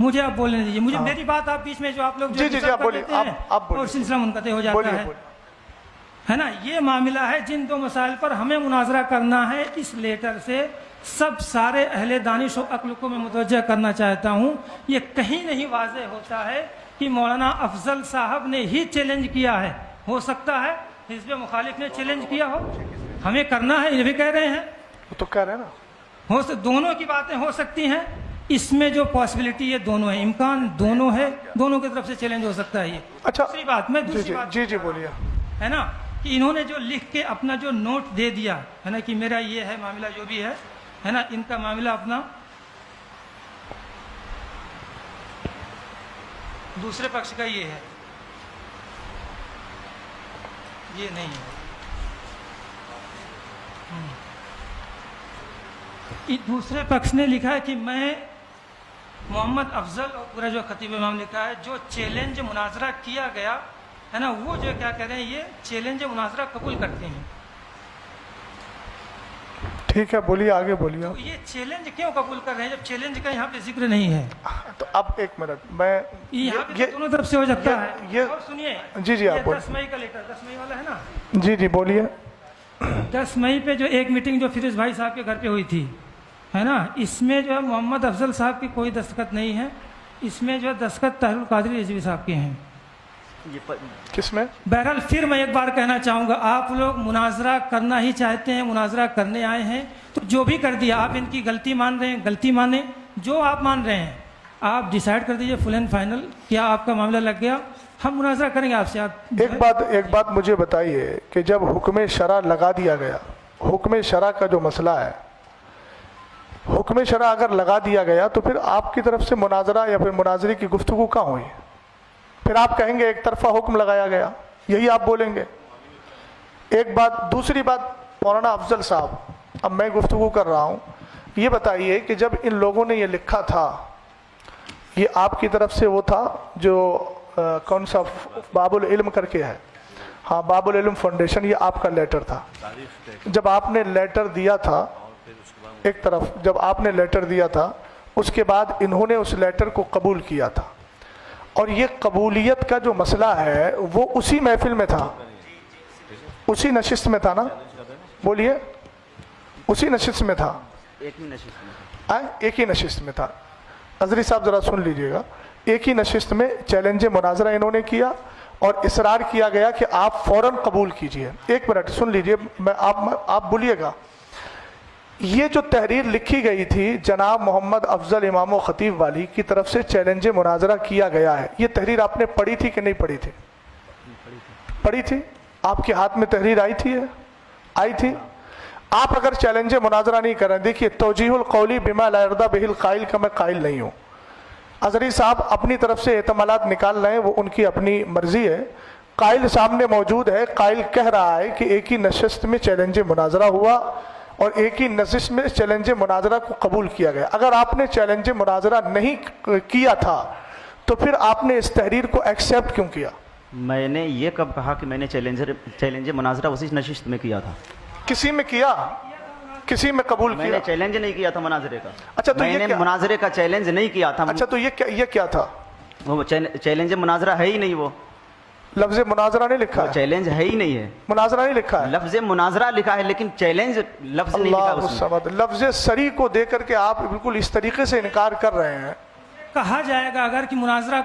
مجھے آپ بولنے دیجیے. مجھے میری بات آپ بیچ میں جو آپ لوگ جو جی آپ بولیے, آپ اور سلسلہ منقطع ہو جاتا ہے نا. یہ معاملہ ہے جن دو مسائل پر ہمیں مناظرہ کرنا ہے. اس لیٹر سے سب سارے اہل دانش و عقل کو میں متوجہ کرنا چاہتا ہوں. یہ کہیں نہیں واضح ہوتا ہے کہ مولانا افضل صاحب نے ہی چیلنج کیا ہے. ہو سکتا ہے حزب مخالف نے چیلنج کیا ہو, ہمیں کرنا ہے, یہ بھی کہہ رہے ہیں, وہ تو کہہ رہے ہیں نا, دونوں کی باتیں ہو سکتی ہیں. اس میں جو پاسبلٹی یہ دونوں ہے, امکان دونوں ہے, دونوں کی طرف سے چیلنج ہو سکتا ہے. یہ اچھا دوسری بات میں دوسری بات جی بولیے, ہے نا, کہ انہوں نے جو لکھ کے اپنا جو نوٹ دے دیا ہے نا کہ میرا یہ ہے معاملہ جو بھی ہے نا, ان کا معاملہ اپنا دوسرے پکش کا یہ ہے, یہ نہیں ہے. دوسرے پکش نے لکھا ہے کہ میں محمد افضل اور پورا جو خطیب امام لکھا ہے جو چیلنج مناظرہ کیا گیا ہے نا, وہ جو کیا کہہ رہے ہیں, یہ چیلنج مناظرہ قبول کرتے ہیں. ٹھیک ہے بولیے, آگے بولیے. تو یہ چیلنج کیوں قبول کر رہے ہیں جب چیلنج کا یہاں پہ ذکر نہیں ہے؟ تو اب ایک منٹ, میں یہاں پہ دونوں طرف سے ہو سکتا ہے. یہ اور سنیے, جی آپ بولیے. 10 مئی کا لیٹر, 10 مئی والا ہے نا, جی بولیے. 10 مئی پہ جو ایک میٹنگ جو فیروز بھائی صاحب کے گھر پہ ہوئی تھی ہے نا, اس میں جو ہے محمد افضل صاحب کی کوئی دستخط نہیں ہے. اس میں جو ہے دستخط طاہر القادری رضوی صاحب کے ہیں. کس میں؟ بہرحال پھر میں ایک بار کہنا چاہوں گا, آپ لوگ مناظرہ کرنا ہی چاہتے ہیں, مناظرہ کرنے آئے ہیں, تو جو بھی کر دیا, آپ ان کی غلطی مان رہے ہیں, غلطی مانیں, جو آپ مان رہے ہیں آپ ڈیسائیڈ کر دیجئے فل اینڈ فائنل. کیا آپ کا معاملہ لگ گیا, ہم مناظرہ کریں گے آپ سے. آپ ایک بات مجھے بتائیے کہ جب حکم شرع لگا دیا گیا, حکم شرع کا جو مسئلہ ہے, حکم شرع اگر لگا دیا گیا تو پھر آپ کی طرف سے مناظرہ یا پھر مناظرے کی گفتگو کہاں ہوئی؟ پھر آپ کہیں گے ایک طرفہ حکم لگایا گیا, یہی آپ بولیں گے. ایک بات. دوسری بات, مولانا افضل صاحب, اب میں گفتگو کر رہا ہوں, یہ بتائیے کہ جب ان لوگوں نے یہ لکھا تھا, یہ آپ کی طرف سے وہ تھا جو کون سا باب العلم کر کے ہے, ہاں باب العلم فاؤنڈیشن, یہ آپ کا لیٹر تھا. جب آپ نے لیٹر دیا تھا, ایک طرف جب آپ نے لیٹر دیا تھا, اس کے بعد انہوں نے اس لیٹر کو قبول کیا تھا, اور یہ قبولیت کا جو مسئلہ ہے وہ اسی محفل میں تھا, اسی نشست میں تھا نا, بولیے, اسی نشست میں تھا, ایک ہی نشست میں تھا. اظہری صاحب ذرا سن لیجئے گا, ایک ہی نشست میں چیلنج مناظرہ انہوں نے کیا اور اصرار کیا گیا کہ آپ فوراً قبول کیجئے. ایک منٹ سن لیجئے, آپ بولیے گا. یہ جو تحریر لکھی گئی تھی جناب محمد افضل امام و خطیب والی کی طرف سے چیلنج مناظرہ کیا گیا ہے, یہ تحریر آپ نے پڑھی تھی کہ نہیں پڑھی تھی؟ پڑھی تھی. آپ کے ہاتھ میں تحریر آئی تھی, آئی تھی. آپ اگر چیلنج مناظرہ نہیں کر رہے, دیکھیے توجیہ القولی بما لا یرضی بہ القائل کا میں قائل نہیں ہوں. اظہری صاحب اپنی طرف سے احتمالات نکال رہے ہیں, وہ ان کی اپنی مرضی ہے. قائل سامنے موجود ہے, قائل کہہ رہا ہے کہ ایک ہی نشست میں چیلنج مناظرہ ہوا اور ایک ہی نشست میں چیلنج مناظرہ کو قبول کیا گیا. اگر آپ نے چیلنج مناظرہ نہیں کیا تھا تو پھر آپ نے اس تحریر کو ایکسیپٹ کیوں کیا؟ میں نے یہ کب کہا کہ میں نے چیلنج مناظرہ اسی نشست میں کیا تھا؟ کسی میں کیا, کسی میں قبول میں کیا؟ نے چیلنج نہیں کیا تھا مناظرے کا. اچھا تو میں نے مناظرے کا چیلنج نہیں کیا تھا. اچھا تو یہ کیا تھا؟ وہ چیلنج مناظرہ ہے ہی نہیں, وہ لفظ مناظرہ نہیں لکھا ہے, چیلنج ہے ہی نہیں ہے, مناظرہ نہیں لکھا ہے. لفظ مناظرہ لکھا ہے لیکن چیلنج لفظ نہیں لکھا اللہ اس میں. الصمد, لفظ سری کو دے کر کے آپ بالکل اس طریقے سے انکار کر رہے ہیں. کہا جائے گا اگر کہ مناظرہ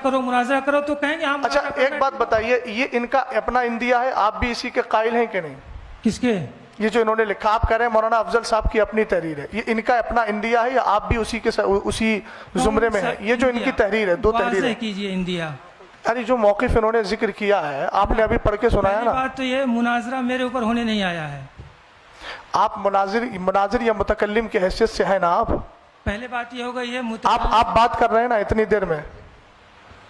کرو تو کہیں گے ہم. اچھا ایک بات بتائیے, یہ ان کا اپنا اندیا ہے, آپ بھی اسی کے قائل ہیں کہ نہیں؟ کس کے؟ یہ جو انہوں نے لکھا, آپ کہہ رہے ہیں مولانا افضل صاحب کی اپنی تحریر ہے, یہ ان کا اپنا اندیا ہے یا آپ بھی اسی زمرے میں ہیں؟ یہ جو ان کی تحریر ہے, دو تحریر ہے. واضح کیجئے اندیا. ارے جو موقف انہوں نے ذکر کیا ہے آپ نے ابھی پڑھ کے سنایا نا. بات تو یہ مناظرہ میرے اوپر ہونے نہیں آیا ہے. آپ مناظر یا متکلم کی حیثیت سے ہیں نا آپ. پہلے بات یہ ہوگا یہ آپ بات کر رہے ہیں نا اتنی دیر میں.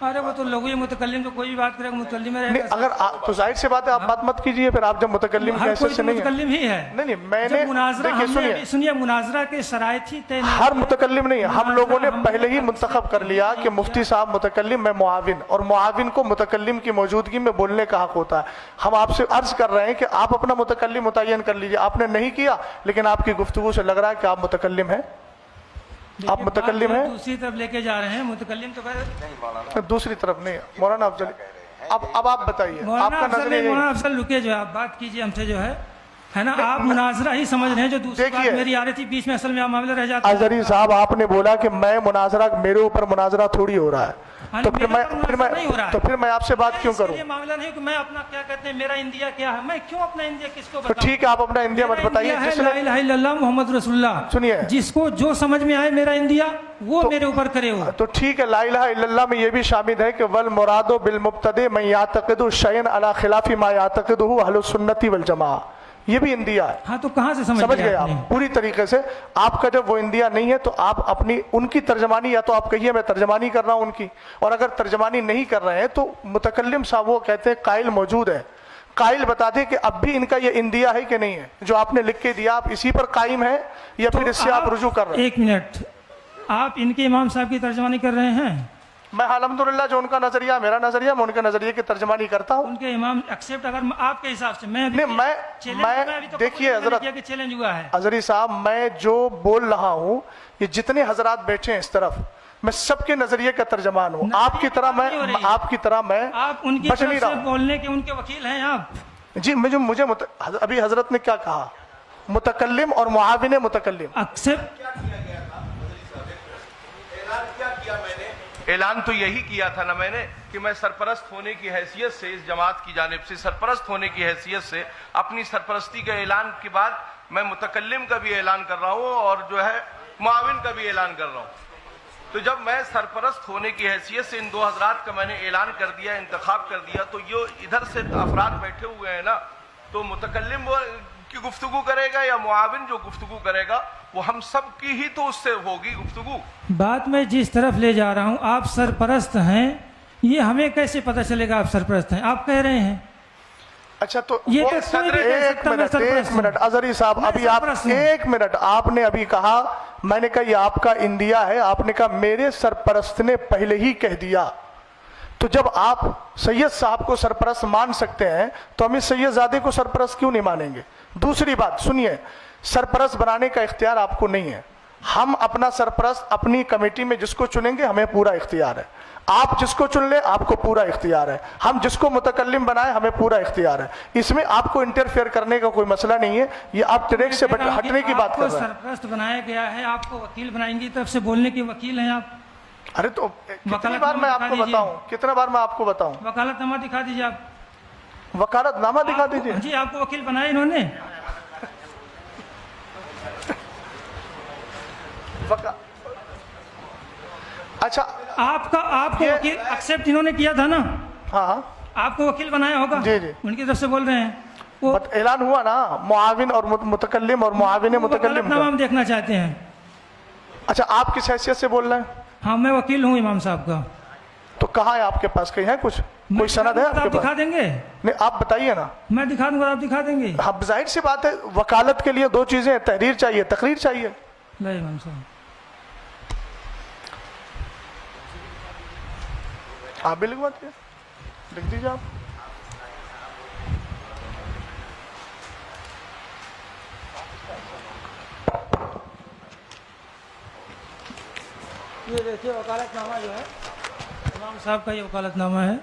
ارے وہ تو لغوی متکلم تو کوئی بھی بات کرے گا, متکلم میں رہے نہیں, اگر تو ظاہر سی بات ہے آپ بات مت کیجئے پھر. آپ جب متکلم کی حیثیت سے نہیں متکلم ہی ہے. نہیں میں نے مناظرہ سنیے, مناظرہ کے شرائط ہی طے نہیں. ہر متکلم نہیں, ہم لوگوں نے پہلے ہی منتخب کر لیا کہ مفتی صاحب متکلم, میں معاون, اور معاون کو متکلم کی موجودگی میں بولنے کا حق ہوتا ہے. ہم آپ سے عرض کر رہے ہیں کہ آپ اپنا متکلم متعین کر لیجئے. آپ نے نہیں کیا لیکن آپ کی گفتگو سے لگ رہا ہے کہ آپ متکلم ہیں. آپ متکلم ہیں؟ دوسری طرف لے کے جا رہے ہیں. متکلم تو دوسری طرف نہیں. مولانا افضل اب آپ بتائیے، آپ مولانا کا افضل نظریہ یہ مولانا افضل رکے جو آپ بات کیجیے ہم سے جو ہے نا. آپ مناظرہ ہی سمجھ رہے ہیں. جو دوسری بات دیکھیے، میری آ رہی تھی بیچ میں اصل میں معاملہ رہ جاتا ہے. اظہری صاحب آپ نے بولا کہ میں مناظرہ، میرے اوپر مناظرہ تھوڑی ہو رہا ہے، تو پھر میں آپ سے بات کیوں کروں؟ یہ معاملہ نہیں کہ میں اپنا کیا کہتے ہیں میرا انڈیا کیا ہے، میں کیوں اپنا انڈیا کس کو تو بتاؤں؟ ٹھیک ہے، آپ اپنا انڈیا مت بتائیے. میرا جس انڈیا ہے نے لا الہ الا اللہ محمد رسول اللہ. سنیے، جس کو جو سمجھ میں آئے میرا انڈیا وہ میرے اوپر کرے ہو. تو ٹھیک ہے، لا الہ الا اللہ میں یہ بھی شامل ہے کہ والمراد بالمبتدع من یعتقد شیئا علی خلاف ما یعتقدہ اہل السنت والجماعہ، یہ بھی انڈیا ہے. ہاں تو کہاں سے سمجھ سمجھ گئے گئے آپ پوری طریقے سے. آپ کا جب وہ انڈیا نہیں ہے تو آپ اپنی ان کی ترجمانی، یا تو آپ کہیے میں ترجمانی کر رہا ہوں ان کی، اور اگر ترجمانی نہیں کر رہے ہیں تو متکلم صاحب وہ کہتے ہیں قائل موجود ہے، قائل بتا دیں کہ اب بھی ان کا یہ انڈیا ہے کہ نہیں ہے. جو آپ نے لکھ کے دیا آپ اسی پر قائم ہیں یا پھر اس سے آپ رجوع کر رہے ہیں؟ ایک منٹ، آپ ان کے امام صاحب کی ترجمانی کر رہے ہیں؟ میں الحمدللہ جو ان کا نظریہ میرا نظریہ، میں ان کے نظریے کی ترجمانی کرتا ہوں. ان کے امام ایکسیپٹ اگر آپ کے حساب سے میں دیکھیے حضرت چیلنج ہوا ہے اظہری صاحب، میں جو بول رہا ہوں یہ جتنے حضرات بیٹھے ہیں اس طرف، میں سب کے نظریے کا ترجمان ہوں. آپ کی طرح میں آپ ان کی بچ نہیں طرف رہا سے ہوں. بولنے کے ان کے وکیل ہیں آپ. جی مجھے ابھی حضرت نے کیا کہا؟ متکلم اور معاون متکلم. ایکسیپٹ اعلان تو یہی کیا تھا نا میں نے کہ میں سرپرست ہونے کی حیثیت سے، اس جماعت کی جانب سے سرپرست ہونے کی حیثیت سے اپنی سرپرستی کے اعلان کے بعد میں متکلم کا بھی اعلان کر رہا ہوں اور جو ہے معاون کا بھی اعلان کر رہا ہوں. تو جب میں سرپرست ہونے کی حیثیت سے ان دو حضرات کا میں نے اعلان کر دیا، انتخاب کر دیا، تو یہ ادھر سے افراد بیٹھے ہوئے ہیں نا، تو متکلم کی گفتگو کرے گا یا معاون جو گفتگو کرے گا وہ ہم سب کی ہی تو اس سے ہوگی گفتگو. بات میں جس طرف لے جا رہا ہوں، آپ سرپرست ہیں، یہ ہمیں کیسے پتہ چلے گا آپ سرپرست ہیں؟ آپ کہہ رہے ہیں. اچھا تو یہ تو کوئی بھی کہہ سکتا ہے میں سرپرست ہوں. ایک منٹ اظہری صاحب، ابھی آپ ایک منٹ، آپ نے ابھی کہا، میں نے کہا یہ آپ کا انڈیا ہے، آپ نے کہا میرے سرپرست نے پہلے ہی کہہ دیا. تو جب آپ سید صاحب کو سرپرست مان سکتے ہیں تو ہم اس سید زادے کو سرپرست کیوں نہیں مانیں گے؟ دوسری بات سنیے، سرپرست بنانے کا اختیار آپ کو نہیں ہے. ہم اپنا سرپرست اپنی کمیٹی میں جس کو چنیں گے ہمیں پورا اختیار ہے. آپ جس کو چن لیں آپ کو پورا اختیار ہے. ہم جس کو متکلم بنائیں ہمیں پورا اختیار ہے. اس میں آپ کو انٹرفیئر کرنے کا کوئی مسئلہ نہیں ہے. یہ آپ ٹریک سے ہٹنے کی بات کر رہے ہیں. سرپرست بنایا گیا ہے، آپ کو وکیل بنائیں گی، طرف سے بولنے کے وکیل ہیں آپ. ارے تو کتنی بار میں آپ کو بتاؤں، کتنا بار میں آپ کو بتاؤں؟ وکالت نامہ دکھا دیجیے آپ. وکالت نامہ دکھا دیجیے. جی آپ کو وکیل بنایا انہوں نے. اچھا آپ کو وکیل ایکسپٹ انہوں نے کیا تھا نا؟ ہاں آپ کو وکیل بنایا ہوگا. جی جی ان کی طرف سے بول رہے ہیں. وہ اعلان ہوا نا معاون اور متکلم اور معاون متکلم کا. ہم دیکھنا چاہتے ہیں. اچھا آپ کس حیثیت سے بول رہے ہیں؟ ہاں میں وکیل ہوں امام صاحب کا. تو کہاں ہے آپ کے پاس؟ کہیں ہے کچھ کوئی سند ہے آپ کے پاس؟ دکھا دیں گے. نہیں آپ بتائیے نا. میں دکھا دوں گا، آپ دکھا دیں گے. ہاں ظاہر سی بات ہے، وکالت کے لیے دو چیزیں ہیں، تحریر چاہیے، تقریر چاہیے. نہیں امام صاحب آپ بھی لکھوا دیجیے، لکھ دیجیے آپ. یہ دیکھیے وکالت نامہ جو ہے امام صاحب کا، یہ وکالت نامہ ہے.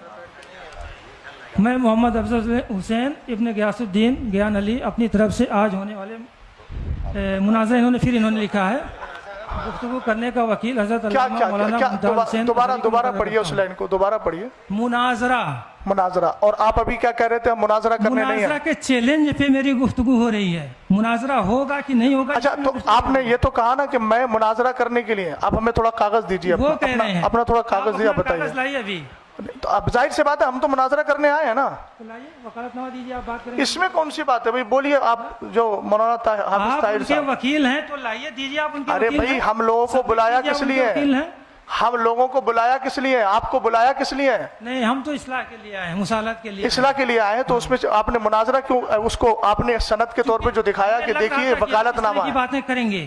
میں محمد افضل حسین ابن غیاث الدین گیان علی اپنی طرف سے آج ہونے والے مناظرہ انہوں نے لکھا ہے. گفتگو کرنے کا وکیل حضرت علامہ مولانا ممتاز حسین. دوبارہ پڑھیے اس لائن کو، دوبارہ پڑھیے. مناظرہ. اور آپ ابھی کیا کہہ رہے تھے؟ ہم مناظرہ کرنے نہیں ہیں. مناظرہ کے چیلنج پہ میری گفتگو ہو رہی ہے. مناظرہ ہوگا کہ نہیں ہوگا؟ اچھا تو آپ نے یہ تو کہا نا کہ میں مناظرہ کرنے کے لیے. آپ ہمیں تھوڑا کاغذ دیجیے، اپنا تھوڑا کاغذ دیا بتائیے. لائیے ابھی. تو اب ظاہر سی بات ہے ہم تو مناظرہ کرنے آئے ہیں نا. وکالت نامہ دیجیے، آپ بات کریں. اس میں کون سی بات ہے بھائی؟ بولیے آپ. جو مولانا حافظ طاہر صاحب وکیل ہیں تو لائیے، دیجیے آپ ان کے. ارے بھائی ہم لوگوں کو بلایا کس لیے؟ ہم لوگوں کو بلایا کس لیے؟ آپ کو بلایا کس لیے؟ نہیں ہم تو اصلاح کے لیے آئے ہیں، مصالحت کے لیے. اصلاح کے لیے آئے ہیں تو اس میں آپ نے مناظرہ کیوں؟ اس کو آپ نے سند کے طور پہ جو دکھایا کہ دیکھیے وکالت نامہ کی باتیں کریں گے.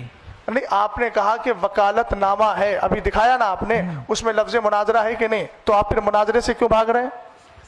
نہیں آپ نے کہا کہ وکالت نامہ ہے، ابھی دکھایا نا آپ نے، اس میں لفظ مناظرہ ہے کہ نہیں؟ تو آپ پھر مناظرے سے کیوں بھاگ رہے ہیں؟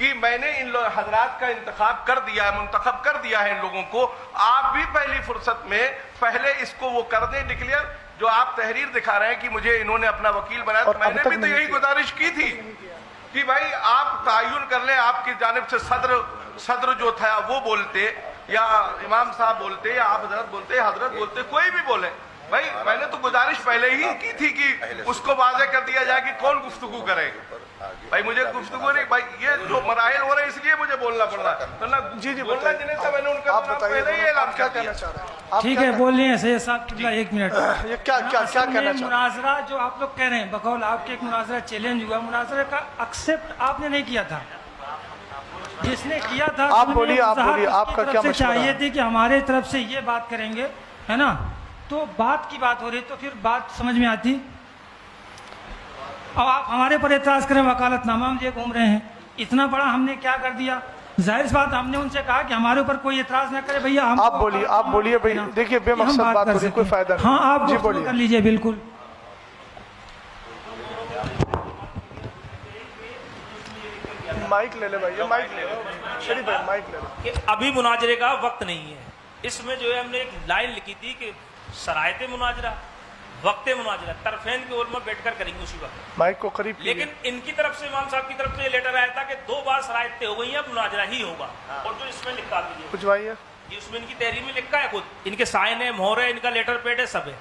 کہ میں نے ان حضرات کا انتخاب کر دیا ہے، منتخب کر دیا ہے ان لوگوں کو، آپ بھی پہلی فرصت میں پہلے اس کو وہ کر دیں ڈکلیئر جو آپ تحریر دکھا رہے ہیں کہ مجھے انہوں نے اپنا وکیل بنایا. تو میں نے بھی تو یہی گزارش کی تھی کہ بھائی آپ تعین کر لیں، آپ کی جانب سے صدر جو تھا وہ بولتے، یا امام صاحب بولتے، یا آپ حضرت بولتے، کوئی بھی بولے. بھائی میں نے تو گزارش پہلے ہی کی تھی کہ اس کو واضح کر دیا جائے کہ کون گفتگو کرے. بھائی مجھے گفتگو نہیں، بھائی یہ جو مراحل ہو رہے ہیں اس لیے مجھے بولنا پڑ رہا ہے. جی بولنا جنہیں تھا میں نے ان کا پہلے ہی اعلان کر دیا. ٹھیک ہے، بول رہے ہیں سید صاحب قبلہ، ایک منٹ. یہ کیا کہنا چاہ رہے ہیں؟ مناظرہ جو آپ لوگ کہہ رہے ہیں بقول آپ کے ایک مناظرہ چیلنج ہوا، مناظرہ کا ایکسیپٹ آپ نے نہیں کیا تھا. جس نے کیا تھا آپ بولیے، آپ کا کیا مشورہ چاہیے تھی کہ ہمارے طرف سے یہ بات کریں گے، ہے نا؟ تو بات کی بات ہو رہی تو پھر بات سمجھ میں آتی. اب آپ ہمارے پر اعتراض کریں، وکالت نامہ ہم لیے گھوم رہے ہیں، اتنا بڑا ہم نے کیا کر دیا؟ ظاہر سی بات ہم نے ان سے کہا کہ ہمارے اوپر کوئی اعتراض نہ کرے بھیا. آپ بولیے بھائی، دیکھیے بے مقصد بات ہو رہی، کوئی فائدہ نہیں. ہاں آپ جی گفتگو بولیے. کر لیجئے. بالکل. مائک لے لے بھائی، یہ مائک لے لو شریف بھائی، مائک لے لو. کہ ابھی مناظرے کا وقت نہیں ہے. اس میں جو ہے ہم نے ایک لائن لکھی تھی کہ شرائط مناظرہ، وقت مناظرہ طرفین کے علماء بیٹھ کر کریں گے اسی وقت. مائک کو قریب کیجئے. لیکن ان کی طرف سے، امام صاحب کی طرف سے یہ لیٹر آیا تھا کہ 2 بار شرائط طے ہو گئی ہیں، اب مناظرہ ہی ہوگا. اور جو اس میں لکھا دیجیے، کچھ بھائی ہے یہ اس میں ان کی تحریر میں لکھا ہے، خود ان کے سائن ہے، مہر ہے، ان کا لیٹر پیڈ ہے، سب ہے.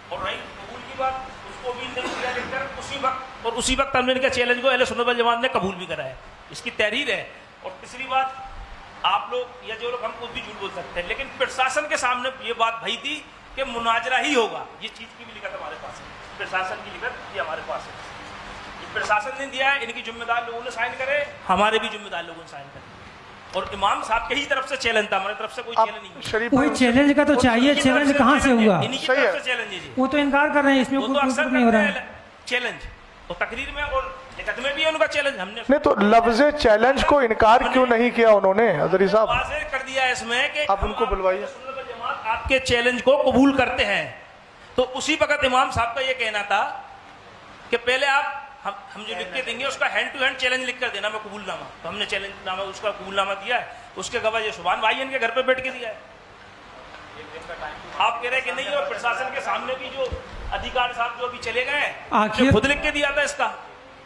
اور رہی قبول کی بات، اس کو بھی نہیں کیا لکھ کر اسی وقت، اور اسی وقت ہم نے ان کے چیلنج کو اہل سنت والجماعت نے قبول بھی کرا ہے. اس کی تحریر ہے. اور تیسری بات، آپ لوگ یا جو لوگ ہم خود بھی جھوٹ بول سکتے ہیں، لیکن پرشاسن کے سامنے یہ بات بھئی تھی کہ مناظرہ ہی ہوگا. یہ چیز کی بھی لکھت ہمارے پاس ہے، پرشاسن کی لکھت یہ ہمارے پاس ہے. یہ پرشاسن نے دیا ہے، ان کی ذمہ دار لوگوں نے سائن کرے، ہمارے بھی ذمہ دار لوگوں نے سائن کرے. اور امام صاحب کے ہی طرف سے چیلنج تھا، ہماری طرف سے کوئی چیلنج نہیں. شریف کوئی چیلنج کا تو چاہیے، چیلنج کہاں سے ہوا؟ انہی کی طرف سے چیلنج ہے جی. وہ تو انکار کر رہے ہیں، اس میں وہ تو کوئی اکثر نہیں ہو رہا ہے. چیلنج تو تقریر میں اور لکھت میں بھی ہے ان کا چیلنج. ہم نے نہیں تو لفظ چیلنج کو انکار کیوں نہیں کیا انہوں نے حضری صاحب؟ واضح کر دیا اس میں کہ آپ ان کو بلوائیے. سنت والجماعت آپ کے چیلنج کو قبول کرتے ہیں. تو اسی وقت امام صاحب کا یہ کہنا تھا کہ پہلے آپ ہم جو لکھ کے دیں گے اس کا ہینڈ ٹو ہینڈ چیلنج لکھ کر دینا میں قبول نامہ. تو ہم نے چیلنج نامہ، اس کا قبول نامہ دیا ہے. اس کے گواہ یہ سبحان بھائی ان کے گھر پہ بیٹھ کے دیا ہے. آپ کہہ رہے کہ نہیں، اور پرشاسن کے سامنے بھی جو ادھیکار صاحب جو ابھی چلے گئے ہیں، خود لکھ کے دیا تھا، اس کا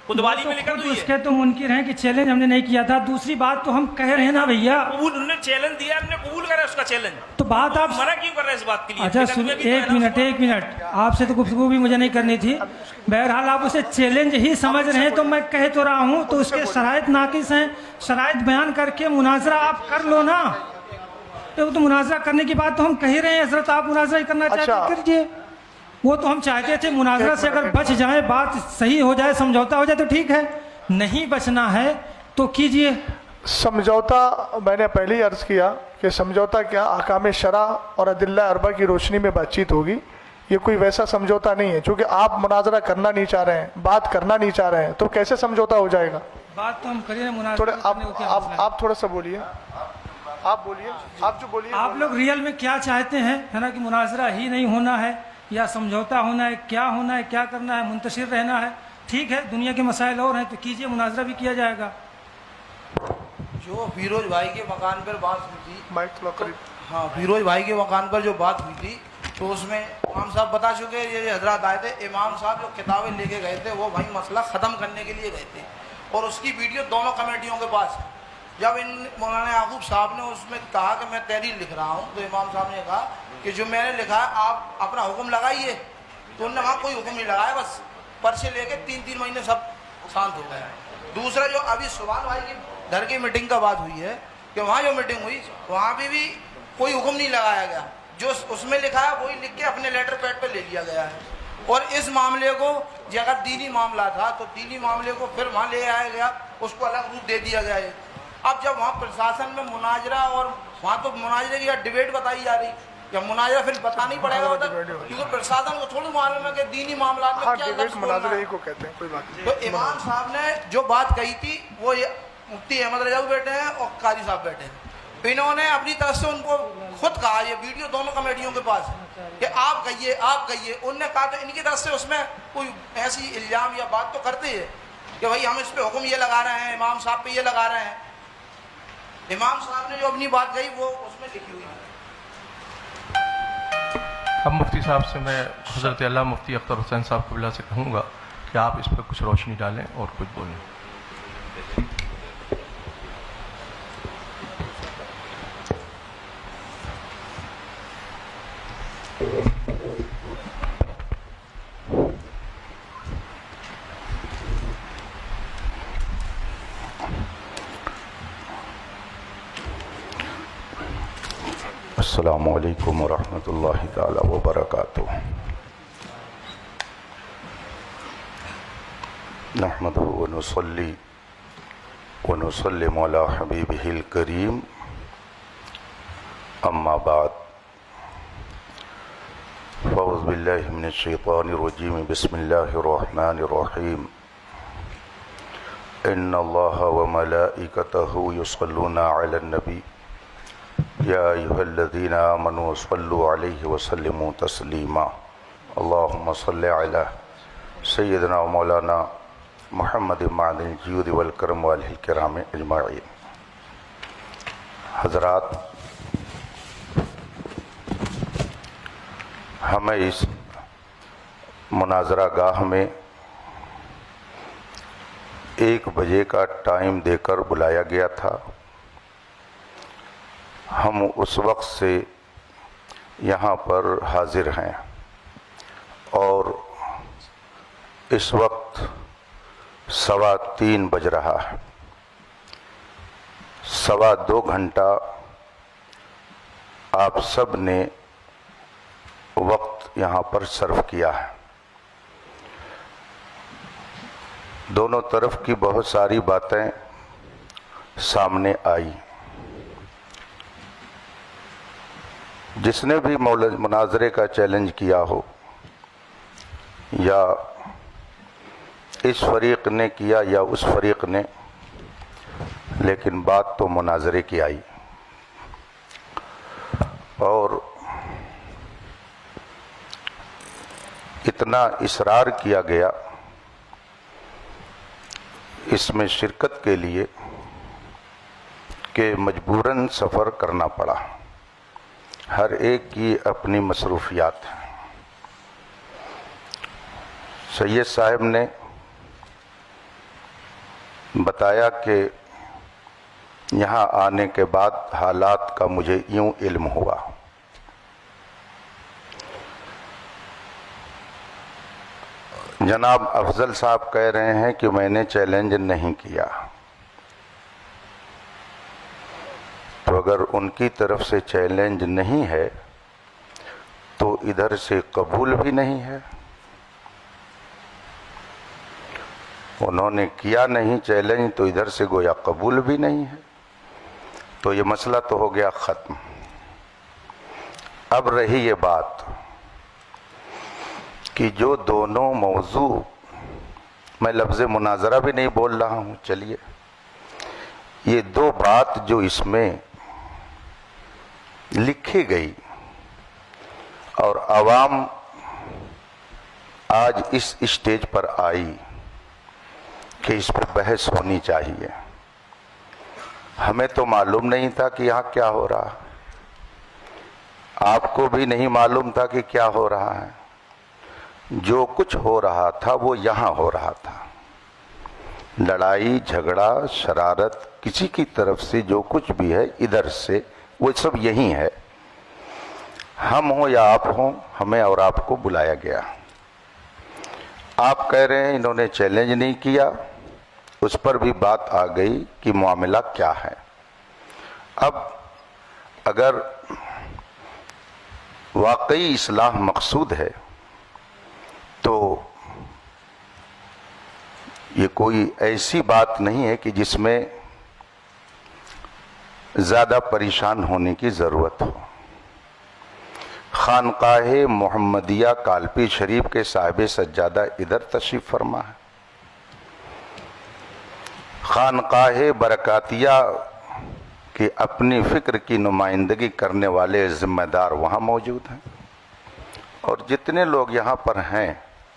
خود والی میں لکھا اس کے تو منکر ہیں کہ چیلنج ہم نے نہیں کیا تھا. دوسری بات تو ہم کہہ رہے ہیں نا بھیا، قبول انہوں نے چیلنج دیا، ہم نے قبول کرا اس کا چیلنج. تو بات آپ منع کیوں کر رہے ہیں اس بات کے لیے؟ اچھا ایک منٹ، آپ سے تو گفتگو بھی مجھے نہیں کرنی تھی. بہرحال آپ اسے چیلنج ہی سمجھ رہے ہیں تو میں کہہ تو رہا ہوں، تو اس کے شرائط ناقص ہیں. شرائط بیان کر کے مناظرہ آپ کر لو نا. تو مناظرہ کرنے کی بات تو ہم کہہ رہے ہیں حضرت، آپ مناظرہ کرنا چاہتے ہیں کریے. وہ تو ہم چاہتے تھے مناظرہ سے اگر بچ جائے، بات صحیح ہو جائے، سمجھوتا ہو جائے تو ٹھیک ہے، نہیں بچنا ہے تو کیجئے. سمجھوتا میں نے پہلے ہی عرض کیا کہ سمجھوتا کیا احکام شرع اور ادلہ اربع کی روشنی میں بات چیت ہوگی. یہ کوئی ویسا سمجھوتا نہیں ہے. چونکہ آپ مناظرہ کرنا نہیں چاہ رہے ہیں، بات کرنا نہیں چاہ رہے ہیں، تو کیسے سمجھوتا ہو جائے گا؟ بات تو ہم کریں مناظرہ. تھوڑے آپ تھوڑا سا بولیے، آپ بولیے، آپ جو بولیے. آپ لوگ ریئل میں کیا چاہتے ہیں، ہے نا، کہ مناظرہ ہی نہیں ہونا ہے یا سمجھوتا ہونا ہے، کیا ہونا ہے، کیا کرنا ہے، منتشر رہنا ہے؟ ٹھیک ہے، دنیا کے مسائل اور ہیں تو کیجئے، مناظرہ بھی کیا جائے گا. جو فیروز بھائی کے مکان پر بات ہوئی تھی، مائک تھوڑا قریب. ہاں، فیروز بھائی کے مکان پر جو بات ہوئی تھی تو اس میں امام صاحب بتا چکے، یہ حضرات آئے تھے. امام صاحب جو کتابیں لے کے گئے تھے وہ بھائی مسئلہ ختم کرنے کے لیے گئے تھے، اور اس کی ویڈیو دونوں کمیٹیوں کے پاس ہے. جب ان مولانا یعقوب صاحب نے اس میں کہا کہ میں تحریر لکھ رہا ہوں، تو امام صاحب نے کہا کہ جو میں نے لکھا ہے آپ اپنا حکم لگائیے. تو انہوں نے وہاں کوئی حکم نہیں لگایا، بس پرچے لے کے 3 مہینے سب شانت ہو گئے. دوسرا جو ابھی سبحان بھائی کی گھر کی میٹنگ کا بات ہوئی ہے کہ وہاں جو میٹنگ ہوئی وہاں بھی کوئی حکم نہیں لگایا گیا. جو اس میں لکھا ہے وہی لکھ کے اپنے لیٹر پیڈ پہ لے لیا گیا ہے. اور اس معاملے کو جو اگر دینی معاملہ تھا تو دینی معاملے کو پھر وہاں لے آیا گیا، اس کو الگ روپ دے دیا گیا ہے. اب جب وہاں پرشاسن میں مناظرہ، اور وہاں تو مناظرے کی ڈیبیٹ بتائی جا رہی، یا مناظرہ پھر بتانا ہی پڑے گا، کیونکہ پرشاسن کو تھوڑی معلوم ہے کہ دینی معاملات میں کیا لفظ بولنا ہے. مناظرے ہی کو کہتے ہیں، کوئی بات نہیں. تو امام صاحب نے جو بات کہی تھی وہ مفتی احمد رجب بیٹھے ہیں اور قاضی صاحب بیٹھے ہیں، انہوں نے اپنی طرف سے ان کو خود کہا، یہ ویڈیو دونوں کمیٹیوں کے پاس ہے، کہ آپ کہیے. انہوں نے کہا تو ان کی طرف سے اس میں کوئی ایسی الزام یا بات تو کرتے ہیں، کہ بھائی ہم اس پہ حکم یہ لگا رہے ہیں، امام صاحب پہ یہ لگا رہے ہیں. امام صاحب نے جو اپنی بات کہی وہ اس میں لکھی ہوئی ہے. اب مفتی صاحب سے میں حضرت علامہ مفتی اختر حسین صاحب قبلہ سے کہوں گا کہ آپ اس پہ کچھ روشنی ڈالیں اور کچھ بولیں. السلام علیکم ورحمۃ اللہ تعالی وبرکاتہ. نحمدہ ونصلی ونسلم علی حبیبہ الکریم. اما بعد فاعوذ باللہ من الشیطان الرجیم. بسم اللہ الرحمن الرحیم. ان اللہ وملائکتہ یصلون علی النبی یا ایھا الذین آمنوا صلوا علیہ وسلموا تسلیما. اللہم صل علی سیدنا و مولانا محمد معدن الجود والکرم والہ الکرام اجمعین. حضرات، ہمیں اس مناظرہ گاہ میں 1 بجے کا ٹائم دے کر بلایا گیا تھا. ہم اس وقت سے یہاں پر حاضر ہیں اور اس وقت 3:15 بج رہا ہے. 2.25 گھنٹہ آپ سب نے وقت یہاں پر صرف کیا ہے. دونوں طرف کی بہت ساری باتیں سامنے آئی. جس نے بھی مناظرے کا چیلنج کیا ہو یا اس فریق نے کیا یا اس فریق نے، لیکن بات تو مناظرے کی آئی. اور اتنا اصرار کیا گیا اس میں شرکت کے لیے کہ مجبوراً سفر کرنا پڑا. ہر ایک کی اپنی مصروفیات ہیں. سید صاحب نے بتایا کہ یہاں آنے کے بعد حالات کا مجھے یوں علم ہوا. جناب افضل صاحب کہہ رہے ہیں کہ میں نے چیلنج نہیں کیا. تو اگر ان کی طرف سے چیلنج نہیں ہے تو ادھر سے قبول بھی نہیں ہے. انہوں نے کیا نہیں چیلنج تو ادھر سے گویا قبول بھی نہیں ہے. تو یہ مسئلہ تو ہو گیا ختم. اب رہی یہ بات کہ جو دونوں موضوع، میں لفظ مناظرہ بھی نہیں بول رہا ہوں، چلیے یہ 2 بات جو اس میں لکھی گئی اور عوام آج اس اسٹیج پر آئی کہ اس پر بحث ہونی چاہیے. ہمیں تو معلوم نہیں تھا کہ یہاں کیا ہو رہا، آپ کو بھی نہیں معلوم تھا کہ کیا ہو رہا ہے. جو کچھ ہو رہا تھا وہ یہاں ہو رہا تھا. لڑائی جھگڑا شرارت کسی کی طرف سے جو کچھ بھی ہے ادھر سے وہ سب یہی ہے. ہم ہوں یا آپ ہوں، ہمیں اور آپ کو بلایا گیا. آپ کہہ رہے ہیں انہوں نے چیلنج نہیں کیا، اس پر بھی بات آ گئی کہ معاملہ کیا ہے. اب اگر واقعی اصلاح مقصود ہے تو یہ کوئی ایسی بات نہیں ہے کہ جس میں زیادہ پریشان ہونے کی ضرورت ہو. خانقاہ محمدیہ کالپی شریف کے صاحب سجادہ ادھر تشریف فرما ہے. خانقاہ برکاتیہ کی اپنی فکر کی نمائندگی کرنے والے ذمہ دار وہاں موجود ہیں. اور جتنے لوگ یہاں پر ہیں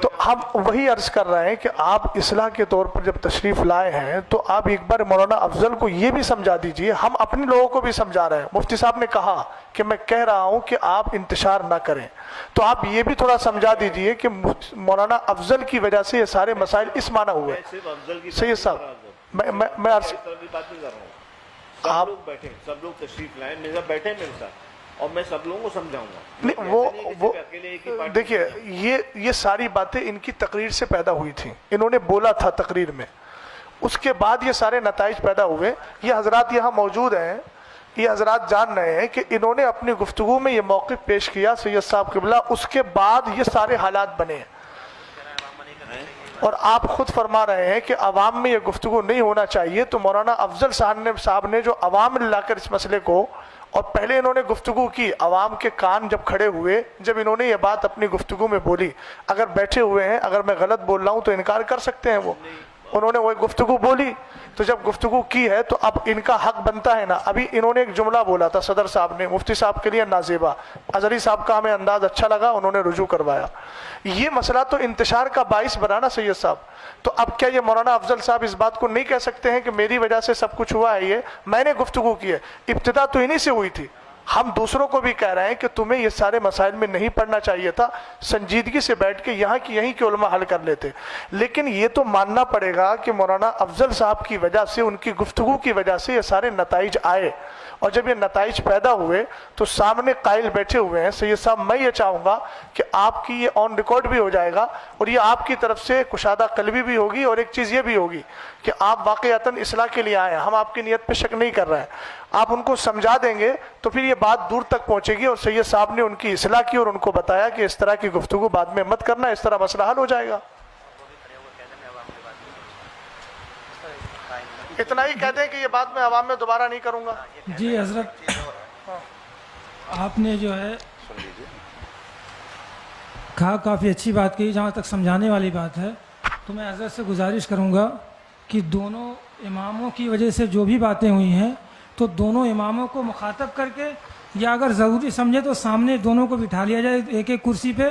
تو ہم وہی عرض کر رہے ہیں کہ آپ اصلاح کے طور پر جب تشریف لائے ہیں تو آپ ایک بار مولانا افضل کو یہ بھی سمجھا دیجئے، ہم اپنے لوگوں کو بھی سمجھا رہے ہیں۔ مفتی صاحب نے کہا کہ میں کہہ رہا ہوں کہ آپ انتشار نہ کریں، تو آپ یہ بھی تھوڑا سمجھا دیجئے کہ مولانا افضل کی وجہ سے یہ سارے مسائل اس معنی ہوئے۔ سید صاحب میں عرض آپ لوگ بیٹھے، سب لوگ تشریف لائیں، میرے ساتھ بیٹھے میرے ساتھ، اور میں سب لوگوں کو سمجھاؤں گا۔ نہیں وہ دیکھیے یہ ساری باتیں ان کی تقریر سے پیدا ہوئی تھیں، انہوں نے بولا تھا تقریر میں، اس کے بعد یہ سارے نتائج پیدا ہوئے۔ یہ حضرات یہاں موجود ہیں، یہ حضرات جان رہے ہیں کہ انہوں نے اپنی گفتگو میں یہ موقف پیش کیا سید صاحب قبلہ، اس کے بعد یہ سارے حالات بنے ہیں، اور آپ خود فرما رہے ہیں کہ عوام میں یہ گفتگو نہیں ہونا چاہیے۔ تو مولانا افضل صاحب نے جو عوام لا کر اس مسئلے کو، اور پہلے انہوں نے گفتگو کی، عوام کے کان جب کھڑے ہوئے، جب انہوں نے یہ بات اپنی گفتگو میں بولی، اگر بیٹھے ہوئے ہیں، اگر میں غلط بول رہا ہوں تو انکار کر سکتے ہیں، وہ انہوں نے وہ گفتگو بولی، تو جب گفتگو کی ہے تو اب ان کا حق بنتا ہے نا۔ ابھی انہوں نے ایک جملہ بولا تھا صدر صاحب نے، مفتی صاحب کے لیے نازیبا، اظہری صاحب کا ہمیں انداز اچھا لگا، انہوں نے رجوع کروایا۔ یہ مسئلہ تو انتشار کا باعث بنا نا سید صاحب، تو اب کیا یہ مولانا افضل صاحب اس بات کو نہیں کہہ سکتے ہیں کہ میری وجہ سے سب کچھ ہوا ہے؟ یہ میں نے گفتگو کی ہے، ابتدا تو انہی سے ہوئی تھی۔ ہم دوسروں کو بھی کہہ رہے ہیں کہ تمہیں یہ سارے مسائل میں نہیں پڑھنا چاہیے تھا، سنجیدگی سے بیٹھ کے یہیں کے علماء حل کر لیتے۔ لیکن یہ تو ماننا پڑے گا کہ مولانا افضل صاحب کی وجہ سے، ان کی گفتگو کی وجہ سے یہ سارے نتائج آئے، اور جب یہ نتائج پیدا ہوئے تو سامنے قائل بیٹھے ہوئے ہیں۔ سید صاحب میں یہ چاہوں گا کہ آپ کی یہ آن ریکارڈ بھی ہو جائے گا، اور یہ آپ کی طرف سے کشادہ قلبی بھی ہوگی، اور ایک چیز یہ بھی ہوگی کہ آپ واقعتاً اصلاح کے لیے آئے ہیں، ہم آپ کی نیت پہ شک نہیں کر رہے ہیں۔ آپ ان کو سمجھا دیں گے تو پھر یہ بات دور تک پہنچے گی، اور سید صاحب نے ان کی اصلاح کی اور ان کو بتایا کہ اس طرح کی گفتگو بعد میں مت کرنا، اس طرح مسئلہ حل ہو جائے گا۔ اتنا ہی کہہ دیں کہ یہ بات میں عوام میں دوبارہ نہیں کروں گا۔ جی حضرت، آپ نے جو ہے کہا، کافی اچھی بات کی، جہاں تک سمجھانے والی بات ہے تو میں حضرت سے گزارش کروں گا کہ دونوں اماموں کی وجہ سے جو بھی باتیں ہوئی ہیں تو دونوں اماموں کو مخاطب کر کے، یا اگر ضروری سمجھے تو سامنے دونوں کو بٹھا لیا جائے ایک ایک کرسی پہ،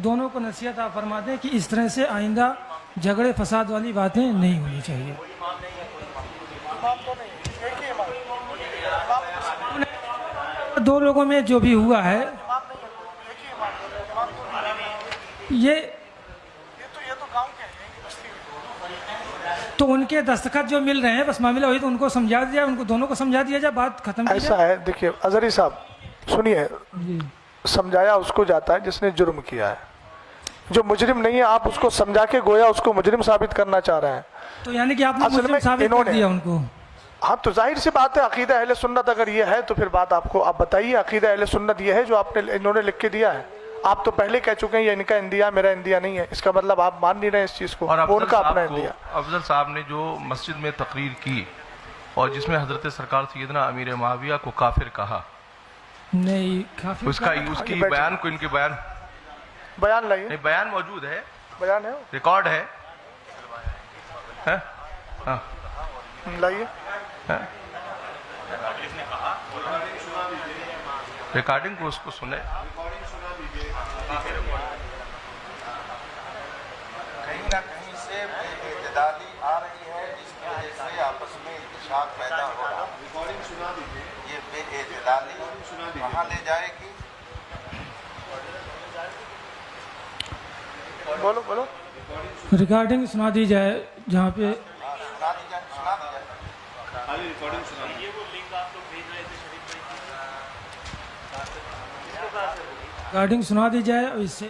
دونوں کو نصیحت آپ فرما دیں کہ اس طرح سے آئندہ جھگڑے فساد والی باتیں نہیں ہونی چاہیے۔ دو لوگوں میں جو بھی ہوا ہے یہ تو ان کے دستخط جو مل رہے ہیں، بس معاملہ وہی، تو ان کو سمجھا دیا، ان کو دونوں کو سمجھا دیا جائے، بات ختم کی ایسا جائے۔ ہے، دیکھیے اظہری صاحب سنیے، سمجھایا اس کو جاتا ہے جس نے جرم کیا ہے، جو مجرم نہیں ہے آپ اس کو سمجھا کے گویا اس کو مجرم ثابت کرنا چاہ رہے ہیں۔ تو یعنی کہ آپ نے اصل مجرم میں ثابت انہوں کر نے، دیا ان کو۔ ہاں تو ظاہر سی بات ہے، عقیدہ اہل سنت اگر یہ ہے تو پھر بات آپ کو، آپ بتائیے عقیدہ اہل سنت یہ ہے جو انہوں نے لکھ کے دیا ہے؟ آپ تو پہلے کہہ چکے ہیں یہ ان کا اندیا میرا اندیا نہیں ہے، اس کا مطلب آپ مان نہیں رہے اس چیز کو، اور وہ ان کا اپنا افضل اندیا۔ افضل صاحب نے جو مسجد میں تقریر کی اور جس میں حضرت سرکار سیدنا امیر معاویہ کو کافر کہا، نہیں کافی اس کی بیان کو، ان کے بیان لائیے، نہیں بیان موجود ہے، بیان ہے، ریکارڈ ہے، ہاں لائیے، ریکارڈنگ کو اس کو سنے۔ کہیں نہ کہیں سے بے اعتدالی آ رہی ہے، جس کی وجہ سے آپس میں انتشار پیدا ہو رہا ہے۔ یہ بے اعتدالی کہاں لے جائے گی؟ بولو بولو، ریکارڈنگ سنا دی جائے جہاں پہ سنا دی جائے، سنا دی جائے۔ ریکارڈنگ سنا دی جائے، اور اس سے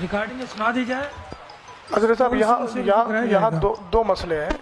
ریکارڈنگ سنا دی جائے۔ حضرت صاحب یہاں دو مسئلے ہیں،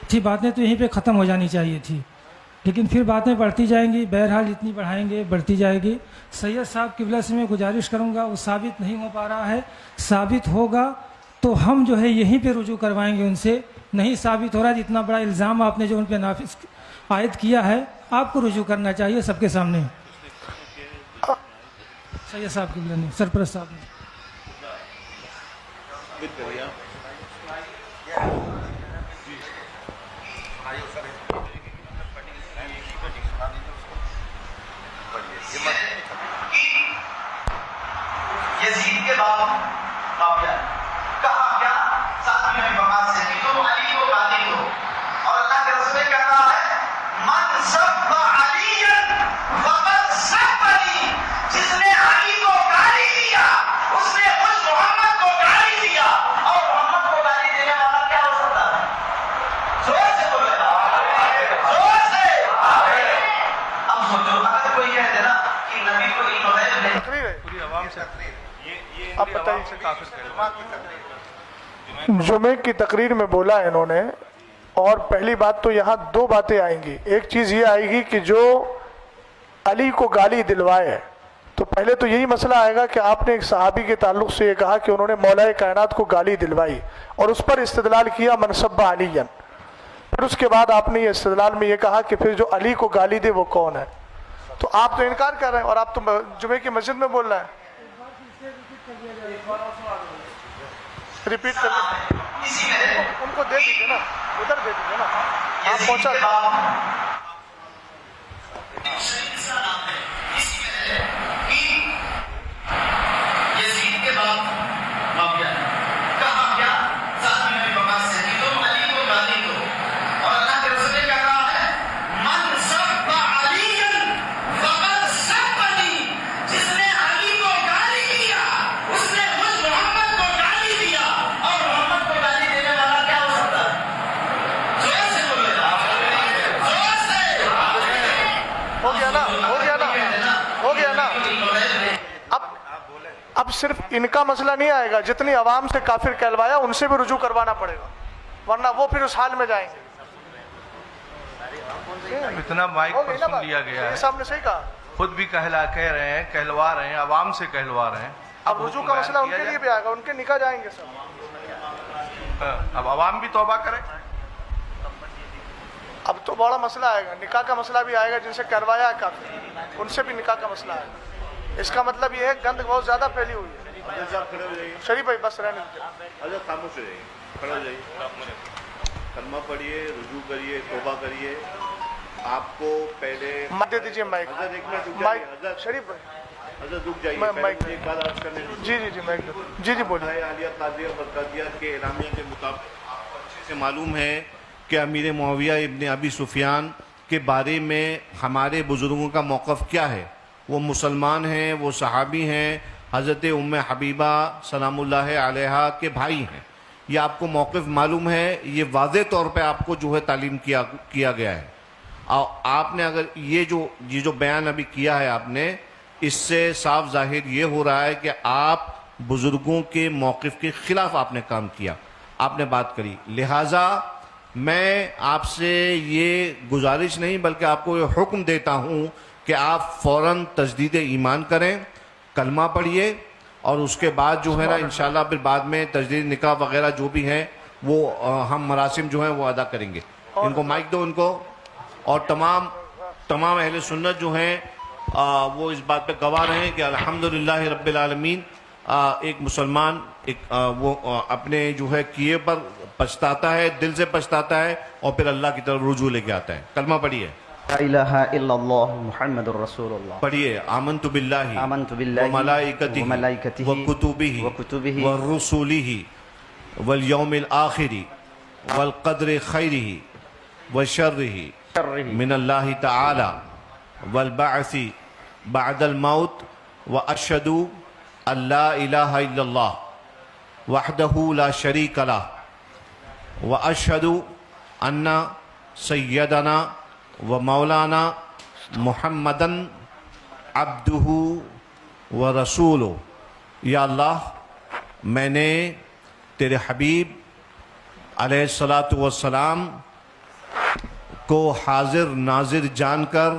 تھی باتیں تو یہیں پہ ختم ہو جانی چاہیے تھی، لیکن پھر باتیں بڑھتی جائیں گی، بہرحال جتنی بڑھائیں گے بڑھتی جائے گی۔ سید صاحب قبلہ سے میں گزارش کروں گا، وہ ثابت نہیں ہو پا رہا ہے، ثابت ہوگا تو ہم جو ہے یہیں پہ رجوع کروائیں گے ان سے۔ نہیں ثابت ہو رہا ہے، اتنا بڑا الزام آپ نے جو ان پہ نافذ عائد کیا ہے، آپ کو رجوع کرنا چاہیے سب کے سامنے۔ سید صاحب قبلہ نے، سرپرست صاحب نے۔ یزید کے بعد معاویہ کہا کیا ساتھ میں بقا سے کہ تم علی کو قاضی دو، اور اللہ کے رسول کہہ رہا ہے من سب علی فقد سبنی، جس نے علی کو گالی دیا اس نے خود محمد کو گالی دیا، اور محمد کو گالی دینے والا کیا ہو سکتا ہے؟ زور سے بولے، زور سے۔ اب سوچو اگر کوئی کہہ دے نا کہ نبی کو علم غیب ہے، پوری عوام سے آپ بتائیے۔ جمعے کی تقریر میں بولا ہے انہوں نے، اور پہلی بات تو یہاں دو باتیں آئیں گی۔ ایک چیز یہ آئے گی کہ جو علی کو گالی دلوائے، تو پہلے تو یہی مسئلہ آئے گا کہ آپ نے ایک صحابی کے تعلق سے یہ کہا کہ انہوں نے مولا کائنات کو گالی دلوائی، اور اس پر استدلال کیا من سب علی۔ پھر اس کے بعد آپ نے یہ استدلال میں یہ کہا کہ پھر جو علی کو گالی دے وہ کون ہے؟ تو آپ تو انکار کر رہے ہیں، اور آپ تو جمعے کی مسجد میں بول رہے ہیں۔ ریپیٹ کر ان کو دے دیجیے نا، ادھر دے دیجیے نا، آپ پہنچا یزید کے بعد معاویہ کہا کیا ساتھ میں بقا سے کہ تم علی کو گالی دو، اور اللہ کے رسول کہہ رہا ہے من سب علی فقد سبنی، جس نے علی کو گالی دیا اس نے خود محمد کو گالی دیا، اور محمد کو گالی دینے والا کیا ہو سکتا ہے؟ زور سے بولے، زور سے۔ ہو گیا نا، ہو گیا نا، ہو گیا نا۔ اب صرف ان کا مسئلہ نہیں آئے گا، جتنی عوام سے کافر کہلوایا ان سے بھی رجوع کروانا پڑے گا، ورنہ وہ پھر اس حال میں جائیں گے۔ اتنا مائک پر سن لیا گیا ہے، صاحب نے صحیح کہا، خود بھی کہہ رہے ہیں، کہلوا رہے ہیں، عوام سے کہلوا رہے ہیں۔ اب رجوع کا مسئلہ ان کے لیے بھی آئے گا، ان کے نکاح جائیں گے سب۔ اب عوام بھی توبہ کرے۔ اب تو بڑا مسئلہ آئے گا، نکاح کا مسئلہ بھی آئے گا، جن سے کروایا ہے کافر ان سے بھی نکاح کا مسئلہ آئے گا۔ اس کا مطلب یہ ہے گند بہت زیادہ پھیلی ہوئی ہے۔ شریف بھائی بس رہنے دیجیے، حضرت خاموش رہیے، کھڑے ہو جائیے، کلمہ پڑھیے، رجوع کریے، توبہ کریے۔ آپ کو پہلے مائک دے دیجیے، مائک، حضرت ایک منٹ رک مائک، جائیے، حضرت شریف بھائی حضرت رک جائیے، مائک، ایک بات عرض کرنے دیجیے۔ جی مائک، جی بولیے۔ عالیہ قادریہ برکاتیہ کے اعلامیہ کے مطابق آپ کو اچھے سے معلوم ہے کہ امیر معاویہ ابن ابی سفیان کے بارے میں ہمارے بزرگوں کا موقف کیا ہے۔ وہ مسلمان ہیں، وہ صحابی ہیں، حضرت ام حبیبہ سلام اللہ علیہا کے بھائی ہیں۔ یہ آپ کو موقف معلوم ہے، یہ واضح طور پہ آپ کو جو ہے تعلیم کیا گیا ہے۔ اور آپ نے اگر یہ جو بیان ابھی کیا ہے آپ نے، اس سے صاف ظاہر یہ ہو رہا ہے کہ آپ بزرگوں کے موقف کے خلاف آپ نے کام کیا، آپ نے بات کری۔ لہٰذا میں آپ سے یہ گزارش نہیں بلکہ آپ کو یہ حکم دیتا ہوں کہ آپ فوراً تجدید ایمان کریں، کلمہ پڑھیے، اور اس کے بعد جو ہے نا انشاءاللہ پھر بعد میں تجدید نکاح وغیرہ جو بھی ہیں وہ ہم مراسم جو ہیں وہ ادا کریں گے۔ ان کو مائک دو، ان کو، اور تمام اہل سنت جو ہیں وہ اس بات پہ گواہ رہیں کہ الحمدللہ رب العالمین ایک مسلمان وہ اپنے جو ہے کیے پر پچھتاتا ہے، دل سے پچھتاتا ہے، اور پھر اللہ کی طرف رجوع لے کے آتا ہے۔ کلمہ پڑھیے، لا الہ الا اللہ محمد الرسول اللہ۔ پڑھیے، آمنت باللہ وملائکتہ وکتبہ ورسولہ والیوم الآخر والقدر خیرہ وشرہ من اللہ تعالی والبعث بعد الموت واشہد ان لا الہ الا اللہ وحدہ لا شریک لہ واشہد ان سیدنا و مولانا محمدن عبدہ و رسولہ۔ یا اللہ، میں نے تیرے حبیب علیہ الصلاۃ والسلام کو حاضر ناظر جان کر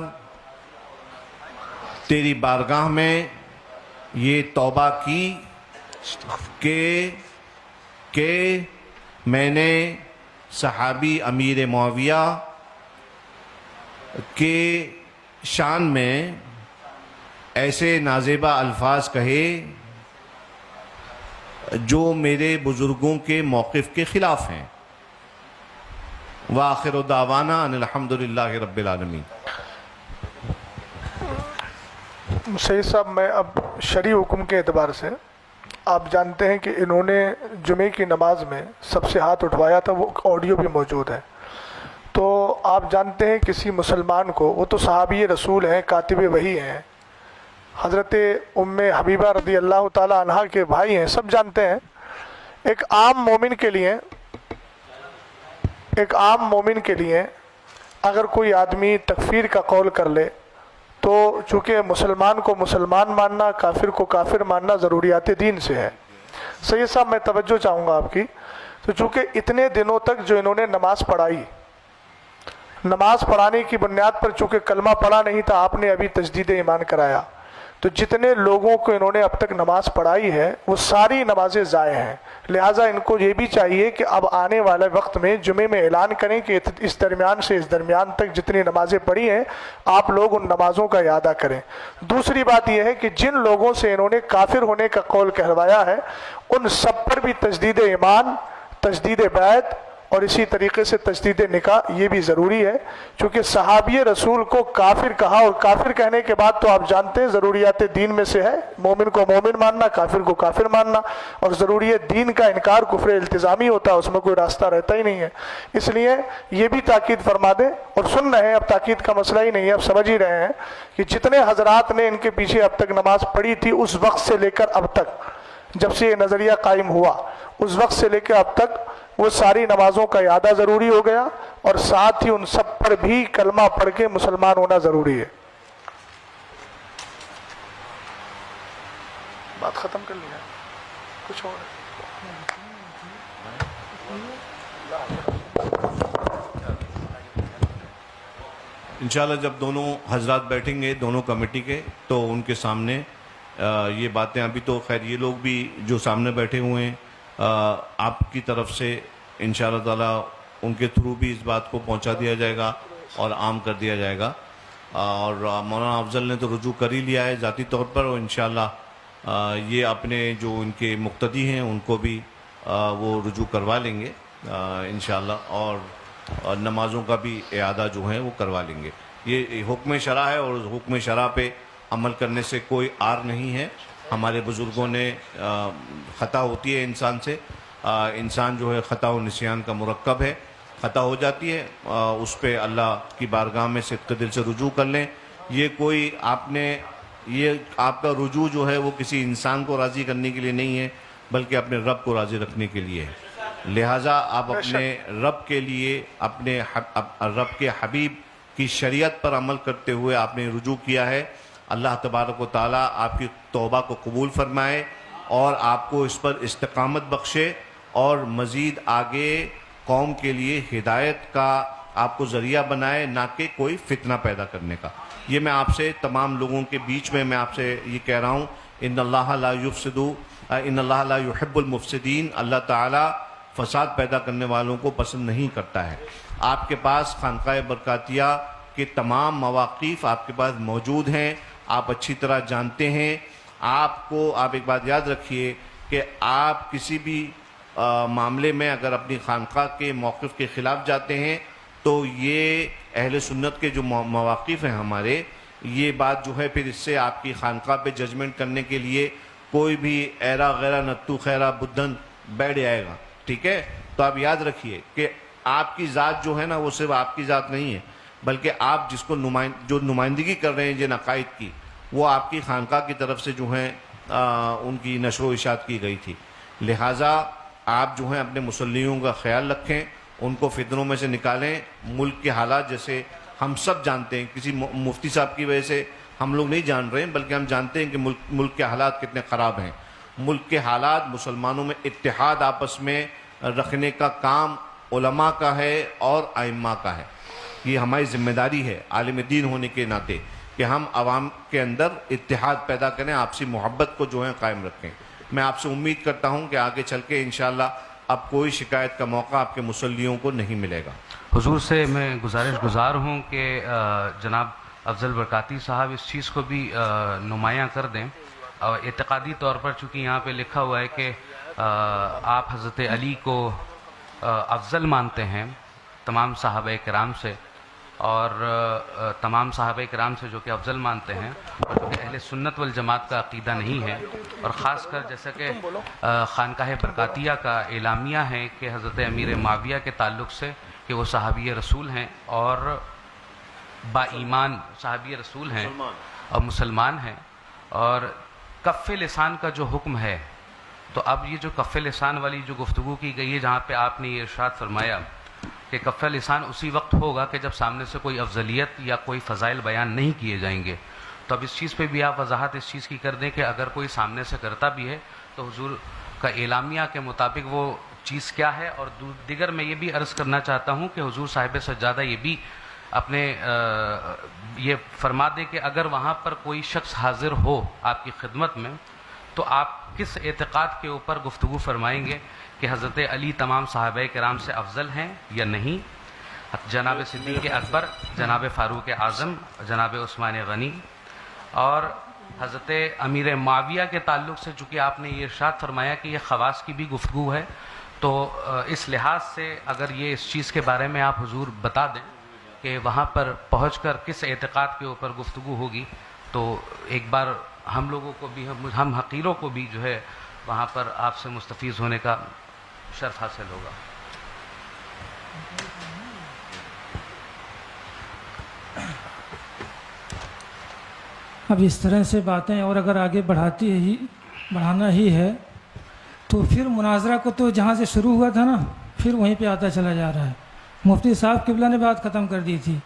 تیری بارگاہ میں یہ توبہ کی کہ میں نے صحابی امیر معاویہ کے شان میں ایسے نازیبہ الفاظ کہے جو میرے بزرگوں کے موقف کے خلاف ہیں. وآخر دعوانا ان الحمدللہ رب العالمین. سید صاحب، میں اب شرعی حکم کے اعتبار سے، آپ جانتے ہیں کہ انہوں نے جمعے کی نماز میں سب سے ہاتھ اٹھوایا تھا، وہ آڈیو بھی موجود ہے. تو آپ جانتے ہیں کسی مسلمان کو، وہ تو صحابی رسول ہیں، کاتب وحی ہیں، حضرت ام حبیبہ رضی اللہ تعالی عنہ کے بھائی ہیں، سب جانتے ہیں. ایک عام مومن کے لیے اگر کوئی آدمی تکفیر کا قول کر لے تو چونکہ مسلمان کو مسلمان ماننا، کافر کو کافر ماننا ضروریات دین سے ہے. سید صاحب، میں توجہ چاہوں گا آپ کی. تو چونکہ اتنے دنوں تک جو انہوں نے نماز پڑھائی، نماز پڑھانے کی بنیاد پر چونکہ کلمہ پڑھا نہیں تھا، آپ نے ابھی تجدید ایمان کرایا، تو جتنے لوگوں کو انہوں نے اب تک نماز پڑھائی ہے وہ ساری نمازیں ضائع ہیں. لہٰذا ان کو یہ بھی چاہیے کہ اب آنے والے وقت میں جمعے میں اعلان کریں کہ اس درمیان سے اس درمیان تک جتنی نمازیں پڑھی ہیں آپ لوگ ان نمازوں کا اعادہ کریں. دوسری بات یہ ہے کہ جن لوگوں سے انہوں نے کافر ہونے کا قول کہلوایا ہے ان سب پر بھی تجدید ایمان، تجدید بیعت اور اسی طریقے سے تجدید نکاح یہ بھی ضروری ہے. چونکہ صحابی رسول کو کافر کہا، اور کافر کہنے کے بعد تو آپ جانتے ہیں ضروریات دین میں سے ہے مومن کو مومن ماننا، کافر کو کافر ماننا، اور ضروریات دین کا انکار کفر التزامی ہوتا ہے، اس میں کوئی راستہ رہتا ہی نہیں ہے. اس لیے یہ بھی تاکید فرما دیں، اور سن رہے ہیں، اب تاکید کا مسئلہ ہی نہیں ہے، اب سمجھ ہی رہے ہیں کہ جتنے حضرات نے ان کے پیچھے اب تک نماز پڑھی تھی اس وقت سے لے کر اب تک، جب سے یہ نظریہ قائم ہوا اس وقت سے لے کے اب تک، وہ ساری نمازوں کا اعادہ ضروری ہو گیا، اور ساتھ ہی ان سب پر بھی کلمہ پڑھ کے مسلمان ہونا ضروری ہے. بات ختم کر لیا، کچھ اور انشاءاللہ جب دونوں حضرات بیٹھیں گے دونوں کمیٹی کے، تو ان کے سامنے یہ باتیں، ابھی تو خیر یہ لوگ بھی جو سامنے بیٹھے ہوئے ہیں آپ کی طرف سے انشاءاللہ تعالیٰ ان کے تھرو بھی اس بات کو پہنچا دیا جائے گا اور عام کر دیا جائے گا. اور مولانا افضل نے تو رجوع کر ہی لیا ہے ذاتی طور پر، اور انشاءاللہ یہ اپنے جو ان کے مقتدی ہیں ان کو بھی وہ رجوع کروا لیں گے انشاءاللہ، اور نمازوں کا بھی اعادہ جو ہے وہ کروا لیں گے. یہ حکم شرع ہے، اور حکم شرع پہ عمل کرنے سے کوئی عار نہیں ہے. ہمارے بزرگوں نے خطا ہوتی ہے انسان سے، انسان جو ہے خطا و نسیان کا مرکب ہے، خطا ہو جاتی ہے، اس پہ اللہ کی بارگاہ میں صدق دل سے رجوع کر لیں. یہ کوئی آپ کا رجوع جو ہے وہ کسی انسان کو راضی کرنے کے لیے نہیں ہے، بلکہ اپنے رب کو راضی رکھنے کے لیے ہے. لہٰذا آپ اپنے رب کے لیے، اپنے رب کے حبیب کی شریعت پر عمل کرتے ہوئے آپ نے رجوع کیا ہے. اللہ تبارک و تعالیٰ آپ کی توبہ کو قبول فرمائے اور آپ کو اس پر استقامت بخشے، اور مزید آگے قوم کے لیے ہدایت کا آپ کو ذریعہ بنائے، نہ کہ کوئی فتنہ پیدا کرنے کا. یہ میں آپ سے تمام لوگوں کے بیچ میں آپ سے یہ کہہ رہا ہوں، ان اللہ لا يحب المفسدین. اللہ تعالیٰ فساد پیدا کرنے والوں کو پسند نہیں کرتا ہے. آپ کے پاس خانقاہ برکاتیہ کے تمام مواقف آپ کے پاس موجود ہیں، آپ اچھی طرح جانتے ہیں. آپ ایک بات یاد رکھیے کہ آپ کسی بھی معاملے میں اگر اپنی خانقاہ کے موقف کے خلاف جاتے ہیں تو یہ اہل سنت کے جو مواقف ہیں ہمارے، یہ بات جو ہے پھر اس سے آپ کی خانقاہ پہ ججمنٹ کرنے کے لیے کوئی بھی ایرا غیرہ نتو خیرہ بدھن بیٹھ جائے گا. ٹھیک ہے؟ تو آپ یاد رکھیے کہ آپ کی ذات جو ہے نا وہ صرف آپ کی ذات نہیں ہے، بلکہ آپ جس کو جو نمائندگی کر رہے ہیں جن عقائد کی، وہ آپ کی خانقاہ کی طرف سے جو ہیں ان کی نشر و اشاعت کی گئی تھی. لہٰذا آپ جو ہیں اپنے مسلیوں کا خیال رکھیں، ان کو فتنوں میں سے نکالیں. ملک کے حالات جیسے ہم سب جانتے ہیں، کسی مفتی صاحب کی وجہ سے ہم لوگ نہیں جان رہے ہیں، بلکہ ہم جانتے ہیں کہ ملک کے حالات کتنے خراب ہیں. ملک کے حالات، مسلمانوں میں اتحاد آپس میں رکھنے کا کام علماء کا ہے اور ائمہ کا ہے. یہ ہماری ذمہ داری ہے عالم دین ہونے کے ناطے کہ ہم عوام کے اندر اتحاد پیدا کریں، آپسی محبت کو جو ہے قائم رکھیں۔ میں آپ سے امید کرتا ہوں کہ آگے چل کے انشاءاللہ اب کوئی شکایت کا موقع آپ کے مصلیوں کو نہیں ملے گا۔ حضور سے میں گزار ہوں کہ جناب افضل برکاتی صاحب اس چیز کو بھی نمایاں کر دیں، اور اعتقادی طور پر چونکہ یہاں پہ لکھا ہوا ہے کہ آپ حضرت علی کو افضل مانتے ہیں تمام صحابہ کرام سے، اور تمام صحابہ کرام سے جو کہ افضل مانتے ہیں، اور جو کہ اہل سنت والجماعت کا عقیدہ نہیں ہے، اور خاص کر جیسا کہ خانقاہ برکاتیہ کا اعلامیہ ہے کہ حضرت امیر معاویہ کے تعلق سے کہ وہ صحابی رسول ہیں اور با ایمان صحابی رسول ہیں اور مسلمان ہیں، اور کف لسان کا جو حکم ہے، تو اب یہ جو کف لسان والی جو گفتگو کی گئی ہے جہاں پہ آپ نے یہ ارشاد فرمایا کہ کف لسان اسی وقت ہوگا کہ جب سامنے سے کوئی افضلیت یا کوئی فضائل بیان نہیں کیے جائیں گے، تو اب اس چیز پہ بھی آپ وضاحت اس چیز کی کر دیں کہ اگر کوئی سامنے سے کرتا بھی ہے تو حضور کا اعلامیہ کے مطابق وہ چیز کیا ہے۔ اور دیگر میں یہ بھی عرض کرنا چاہتا ہوں کہ حضور صاحب سجادہ یہ بھی اپنے یہ فرما دیں کہ اگر وہاں پر کوئی شخص حاضر ہو آپ کی خدمت میں تو آپ کس اعتقاد کے اوپر گفتگو فرمائیں گے کہ حضرت علی تمام صحابہ کرام سے افضل ہیں یا نہیں، جناب صدیق اکبر، جناب فاروق اعظم، جناب عثمان غنی، اور حضرت امیر معاویہ کے تعلق سے چونکہ آپ نے یہ ارشاد فرمایا کہ یہ خواص کی بھی گفتگو ہے، تو اس لحاظ سے اگر یہ اس چیز کے بارے میں آپ حضور بتا دیں کہ وہاں پر پہنچ کر کس اعتقاد کے اوپر گفتگو ہوگی، تو ایک بار ہم لوگوں کو بھی، ہم حقیروں کو بھی جو ہے وہاں پر آپ سے مستفیض ہونے کا شرف حاصل ہوگا۔ اب اس طرح سے باتیں اور اگر آگے بڑھانا ہی ہے تو پھر مناظرہ کو تو جہاں سے شروع ہوا تھا نا پھر وہیں پہ آتا چلا جا رہا ہے۔ مفتی صاحب قبلہ نے بات ختم کر دی تھی،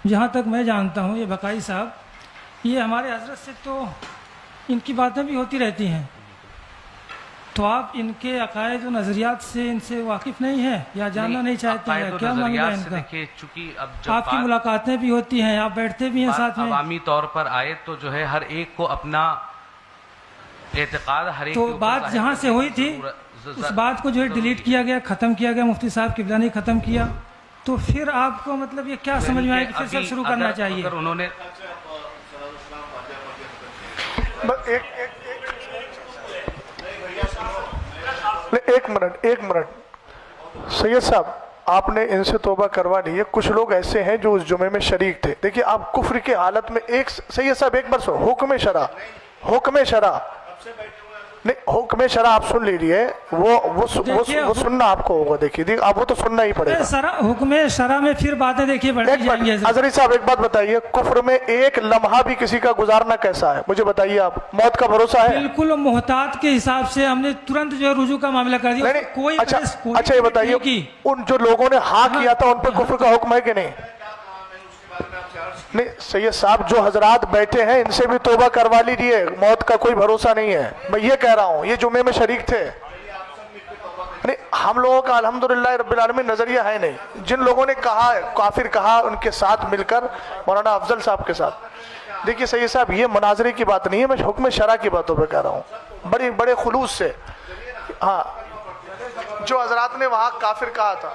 جہاں تک میں جانتا ہوں یہ بقائی صاحب یہ ہمارے حضرت سے تو ان کی باتیں بھی ہوتی رہتی ہیں، تو آپ ان کے عقائد و نظریات سے ان سے واقف نہیں ہیں یا جاننا نہیں چاہتے ہیں؟ کیا معاملہ ہے ان کا؟ دیکھیے چونکہ اب آپ کی ملاقاتیں بھی ہوتی ہیں، آپ بیٹھتے بھی ہیں ساتھ میں، عوامی طور پر آئے تو جو ہے ہر ایک کو اپنا اعتقاد ہر ایک تو بات جہاں سے ہوئی تھی اس بات کو جو ہے ڈیلیٹ کیا گیا، ختم کیا گیا، مفتی صاحب قبلہ نے ختم کیا، تو پھر آپ کو مطلب یہ کیا سمجھ میں آئے کہ پھر سے شروع کرنا چاہیے؟ اگر انہوں نے ایک منٹ سید صاحب، آپ نے ان سے توبہ کروا لی ہے، کچھ لوگ ایسے ہیں جو اس جمعے میں شریک تھے۔ دیکھیے آپ کفر کی حالت میں سید صاحب ایک بار حکم شرع نہیں، حکم شرع آپ سن لیجیے، وہ سننا آپ کو ہوگا۔ دیکھیے اب وہ تو سننا ہی پڑے گا۔ حکم شرع میں پھر باتیں دیکھیے بڑھتی جائیں گی۔ حضرت صاحب ایک بات بتائیے، کفر میں ایک لمحہ بھی کسی کا گزارنا کیسا ہے؟ مجھے بتائیے، آپ موت کا بھروسہ ہے؟ بالکل محتاط کے حساب سے ہم نے ترنت جو ہے رجوع کا معاملہ کر دیا۔ کوئی اچھا یہ بتائیے، ان جو لوگوں نے ہاں کیا تھا ان پہ کفر کا حکم ہے کہ نہیں؟ نہیں سید صاحب، جو حضرات بیٹھے ہیں ان سے بھی توبہ کروا لیجیے، موت کا کوئی بھروسہ نہیں ہے۔ میں یہ کہہ رہا ہوں، یہ جمعے میں شریک تھے، ہم لوگوں کا الحمدللہ رب العالمین نظریہ ہے نہیں۔ جن لوگوں نے کہا کافر کہا، ان کے ساتھ مل کر مولانا افضل صاحب کے ساتھ، دیکھیے سید صاحب یہ مناظرے کی بات نہیں ہے، میں حکم شرع کی باتوں پہ کہہ رہا ہوں بڑے خلوص سے۔ ہاں جو حضرات نے وہاں کافر کہا تھا،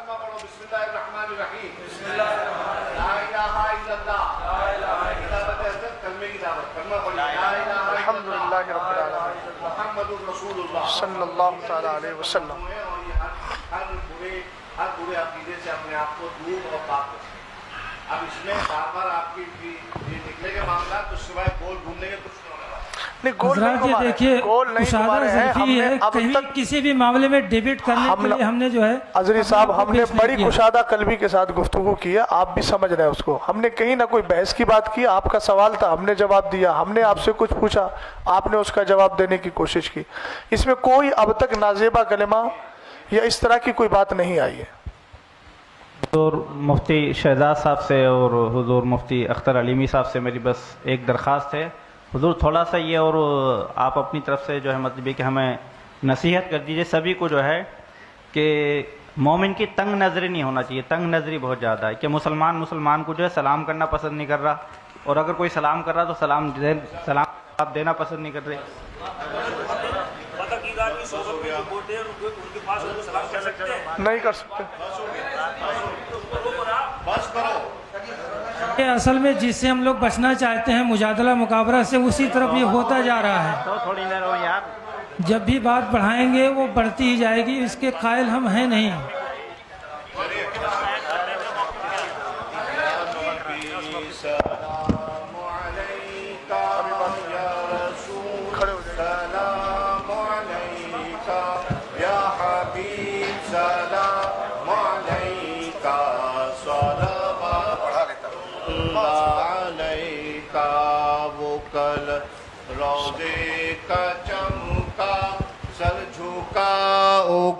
الحمدللہ رب العالمین صلی اللہ تعالی علیہ وسلم۔ ہر برے عقیدے سے اپنے آپ کو دور اور پاک کریں۔ اب اس میں بار بار آپ کی یہ نکلے گا معاملات، تو سوائے گول گھومنے کے کچھ حضرات یہ دیکھیے مشاہدہ ظرفی ہے، کہیں کسی بھی معاملے میں ڈیبیٹ کرنے کے لیے ہم نے جو ہے حضرت صاحب ہم نے بڑی کشادہ قلبی کے ساتھ گفتگو کی ہے، آپ بھی سمجھ رہے ہیں اس کو۔ ہم نے کہیں نہ کوئی بحث کی بات کی، آپ کا سوال تھا ہم نے جواب دیا، ہم نے آپ سے کچھ پوچھا آپ نے اس کا جواب دینے کی کوشش کی۔ اس میں کوئی اب تک نازیبہ کلمہ یا اس طرح کی کوئی بات نہیں آئی ہے۔ حضور مفتی شہزاد صاحب سے اور حضور مفتی اختر علیمی صاحب سے میری بس ایک درخواست ہے، حضور تھوڑا سا یہ، اور آپ اپنی طرف سے جو ہے مطلب یہ کہ ہمیں نصیحت کر دیجئے سبھی کو جو ہے کہ مومن کی تنگ نظری نہیں ہونا چاہیے. تنگ نظری بہت زیادہ ہے کہ مسلمان کو جو ہے سلام کرنا پسند نہیں کر رہا, اور اگر کوئی سلام کر رہا تو سلام آپ دینا پسند نہیں کر رہے. نہیں کر سکتے. یہ اصل میں جس سے ہم لوگ بچنا چاہتے ہیں مجادلہ مقابلہ سے, اسی طرف یہ ہوتا جا رہا ہے. تو تھوڑی دیر ہو یار, جب بھی بات بڑھائیں گے وہ بڑھتی ہی جائے گی, اس کے قائل ہم ہیں نہیں.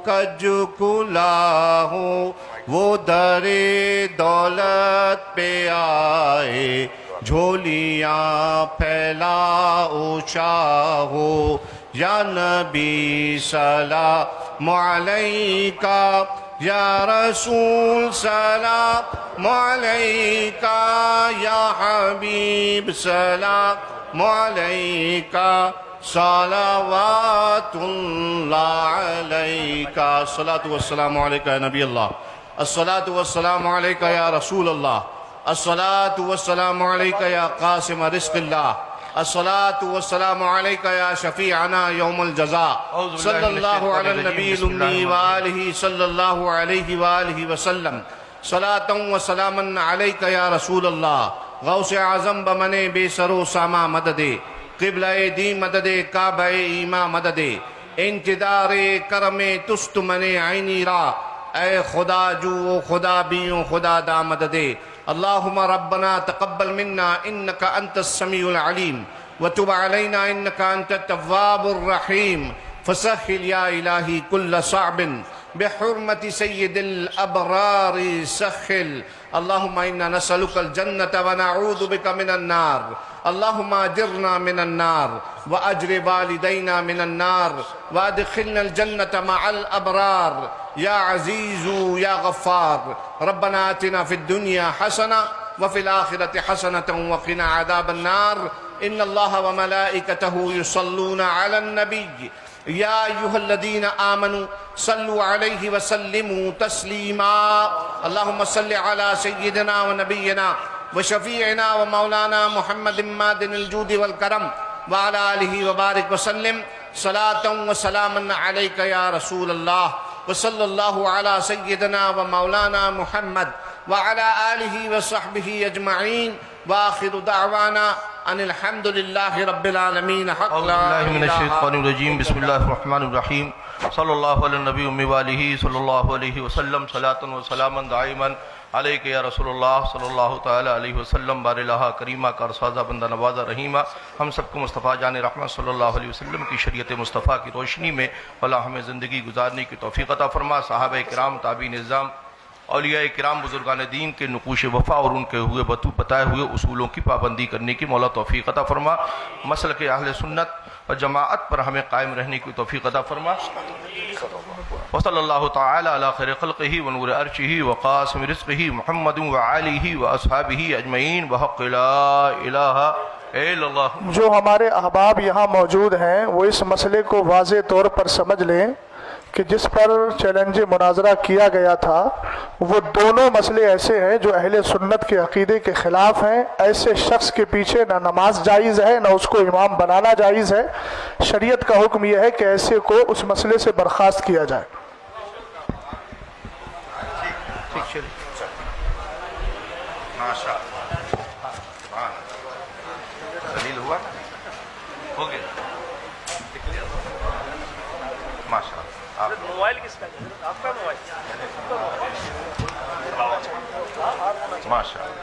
کج کھلا ہو وہ در دولت پہ آئے, جھولیاں پھیلاؤ شاہو, یا نبی سلام علیکہ, یا رسول سلام علیکہ, یا حبیب سلام علیکہ, صلوات اللہ علیکہ. الصلاۃ والسلام علیکہ یا نبی اللہ, الصلاۃ والسلام علیکہ یا رسول اللہ, الصلاۃ والسلام علیکہ یا قاسم رزق اللہ, الصلاۃ والسلام علیکہ یا شفیعنا یوم الجزاء, صلی اللہ علی النبی الامی وآلہ صلی اللہ علیہ وآلہ وسلم, صلاۃ و سلاما علیکہ یا رسول اللہ, غوث اعظم بمن بے سر و ساما مددے, قبلہ دی مددے کعبہ ایما مددے, انتدار کرم تست من عینی را, اے خدا جو خدا بیوں خدا دا مددے. اللہم ربنا تقبل منا انکا انت السمیع العلیم, وتب علینا انکا انت التواب الرحیم, فسہل یا الہی کل صعب بحرمت سید الابرار سخل. اللہم انا نسألک الجنة ونعوذ بک من النار, اللہم اجرنا من النار واجر والدینا من النار وادخلنا الجنة مع الابرار یا عزیز یا غفار. ربنا آتنا فی الدنیا حسنہ وفی الآخرة حسنة وقنا عذاب النار. ان اللہ وملائکتہ یصلون علی النبی یا ایہا الذین آمنوا صلوا علیہ وسلموا تسلیما. اللہم صل علی سیدنا ونبینا وشفیعنا ومولانا محمد مادن الجود والکرم وعلى آلہ وبارک وسلم, صلاة وسلاما علیکہ یا رسول اللہ, وصلی اللہ علی سیدنا ومولانا محمد وعلى آلہ وصحبہ اجمعین, وآخر دعوانا ان الحمد للہ رب العالمین. حق لا اللہ من الہ الشیطان الرجیم, بسم اللہ الرحمن الرحیم, صلی اللہ علی النبی امی وآلہ صلی اللہ علیہ وسلم, صلاۃ و سلاما دائما علیکہ یا رسول اللہ صلی اللہ تعالی علیہ وسلم. بار الہ کریمہ کا رسازہ بندہ نوازہ رحیمہ, ہم سب کو مصطفیٰ جان رحمت صلی اللہ علیہ وسلم کی شریعت مصطفیٰ کی روشنی میں اللہ ہمیں زندگی گزارنے کی توفیق عطا فرما. صحابہ کرام, تابعین نظام, اولیاء کرام, بزرگان دین کے نقوش وفا اور ان کے ہوئے بتائے ہوئے اصولوں کی پابندی کرنے کی مولا توفیق عطا فرما. مسلک اہل سنت و جماعت پر ہمیں قائم رہنے کی توفیق عطا فرما. وصلی اللہ تعالی علی خیر خلقہ ونور عرشہ وقاسم رزقہ محمد وآلہ واصحابہ اجمعین, بحق لا الہ الا اللہ. جو ہمارے احباب یہاں موجود ہیں وہ اس مسئلے کو واضح طور پر سمجھ لیں کہ جس پر چیلنج مناظرہ کیا گیا تھا وہ دونوں مسئلے ایسے ہیں جو اہل سنت کے عقیدے کے خلاف ہیں. ایسے شخص کے پیچھے نہ نماز جائز ہے نہ اس کو امام بنانا جائز ہے. شریعت کا حکم یہ ہے کہ ایسے کو اس مسئلے سے برخاست کیا جائے. دلیل ہوا ہو گیا. ماشاء اللہ. موبائل کس کا ہے؟ آپ کا موبائل. ماشاء اللہ.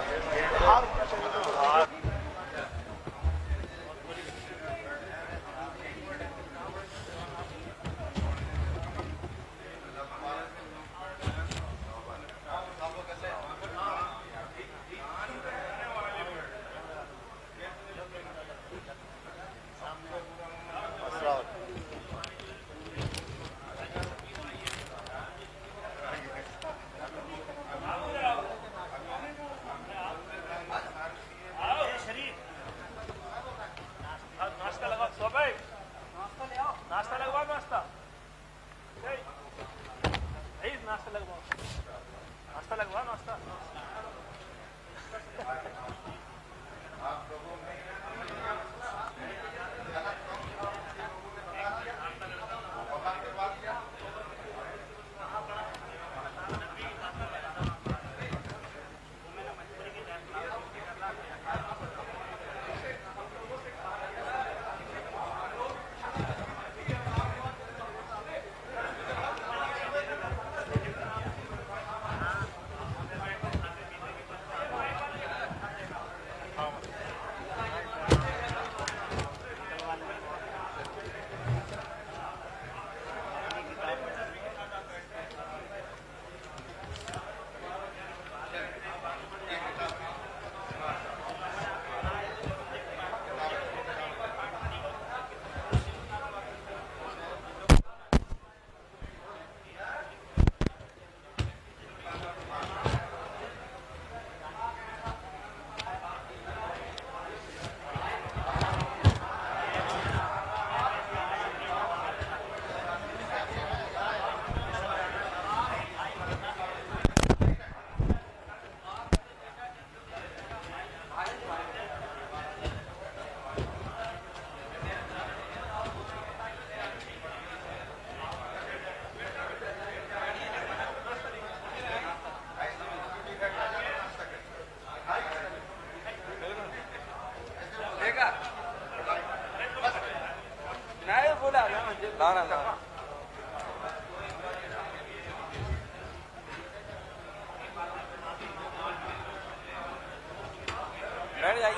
بیٹا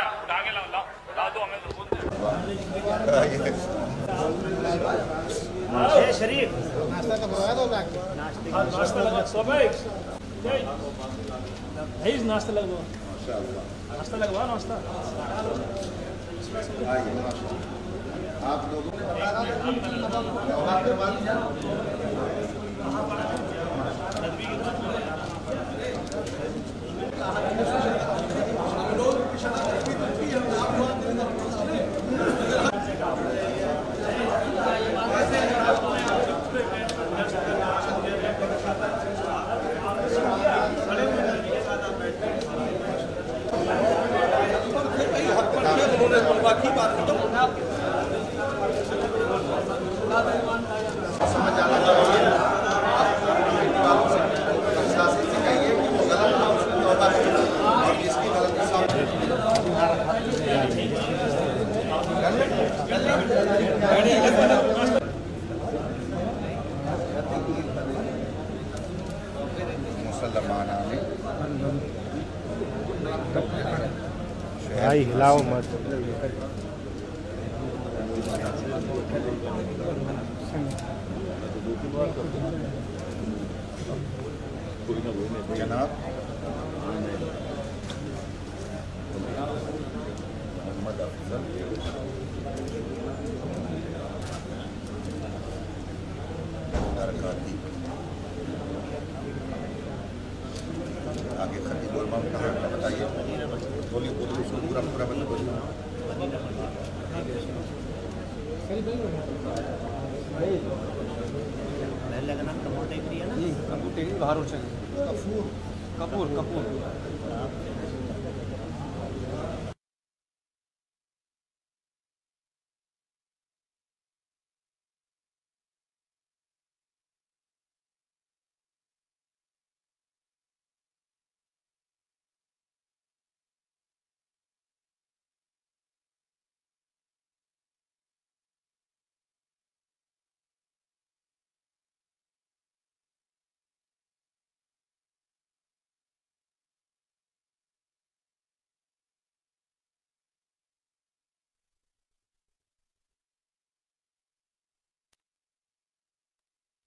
اٹھا کے لاؤ لا دو ہمیں شریف ناشتہ لگا ناشتہ لگوا ناشتہ لگوا ناشتہ آپ لوگوں بھائی ہلاؤ مت جناب آگے خطیب علماء کہاں بتائیے بولیے اس کو پورا پورا بند کر باہر ہو چکے کپور کپور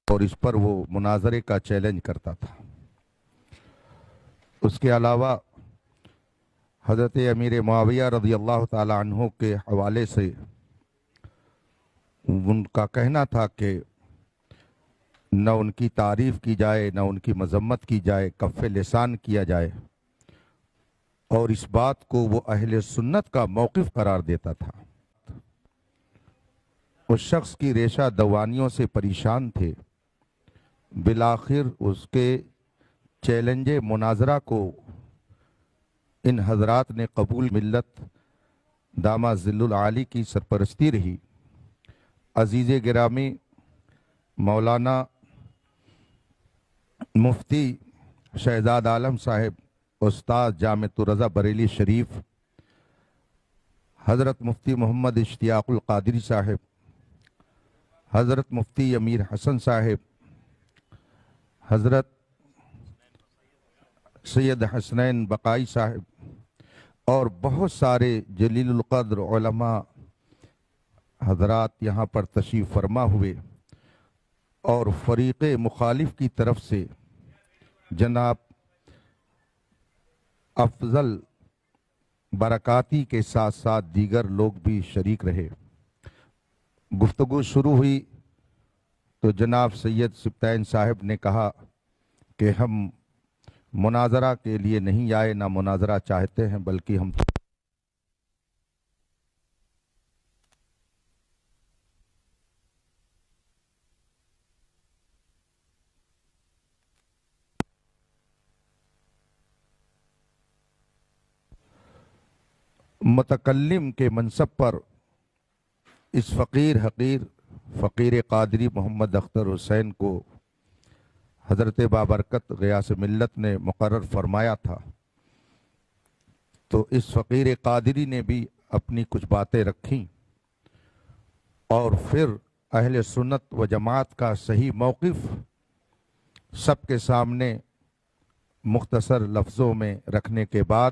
اور اس پر وہ مناظرے کا چیلنج کرتا تھا۔ اس کے علاوہ حضرت امیر معاویہ رضی اللہ تعالی عنہ کے حوالے سے ان کا کہنا تھا کہ نہ ان کی تعریف کی جائے نہ ان کی مذمت کی جائے، کف لسان کیا جائے، اور اس بات کو وہ اہل سنت کا موقف قرار دیتا تھا۔ اس شخص کی ریشہ دوانیوں سے پریشان تھے، بالآخر اس کے چیلنج مناظرہ کو ان حضرات نے قبول، ملت دامہ ذل العالی کی سرپرستی رہی۔ عزیز گرامی مولانا مفتی شہزاد عالم صاحب استاد جامعۃ الرضا بریلی شریف، حضرت مفتی محمد اشتیاق القادری صاحب، حضرت مفتی امیر حسن صاحب، حضرت سید حسنین بقائی صاحب اور بہت سارے جلیل القدر علماء حضرات یہاں پر تشریف فرما ہوئے، اور فریق مخالف کی طرف سے جناب افضل برکاتی کے ساتھ ساتھ دیگر لوگ بھی شریک رہے۔ گفتگو شروع ہوئی تو جناب سید سبطین صاحب نے کہا کہ ہم مناظرہ کے لیے نہیں آئے، نہ مناظرہ چاہتے ہیں، بلکہ ہم متکلم کے منصب پر اس فقیر حقیر فقیر قادری محمد اختر حسین کو حضرت بابرکت غیاث ملت نے مقرر فرمایا تھا، تو اس فقیر قادری نے بھی اپنی کچھ باتیں رکھیں، اور پھر اہل سنت و جماعت کا صحیح موقف سب کے سامنے مختصر لفظوں میں رکھنے کے بعد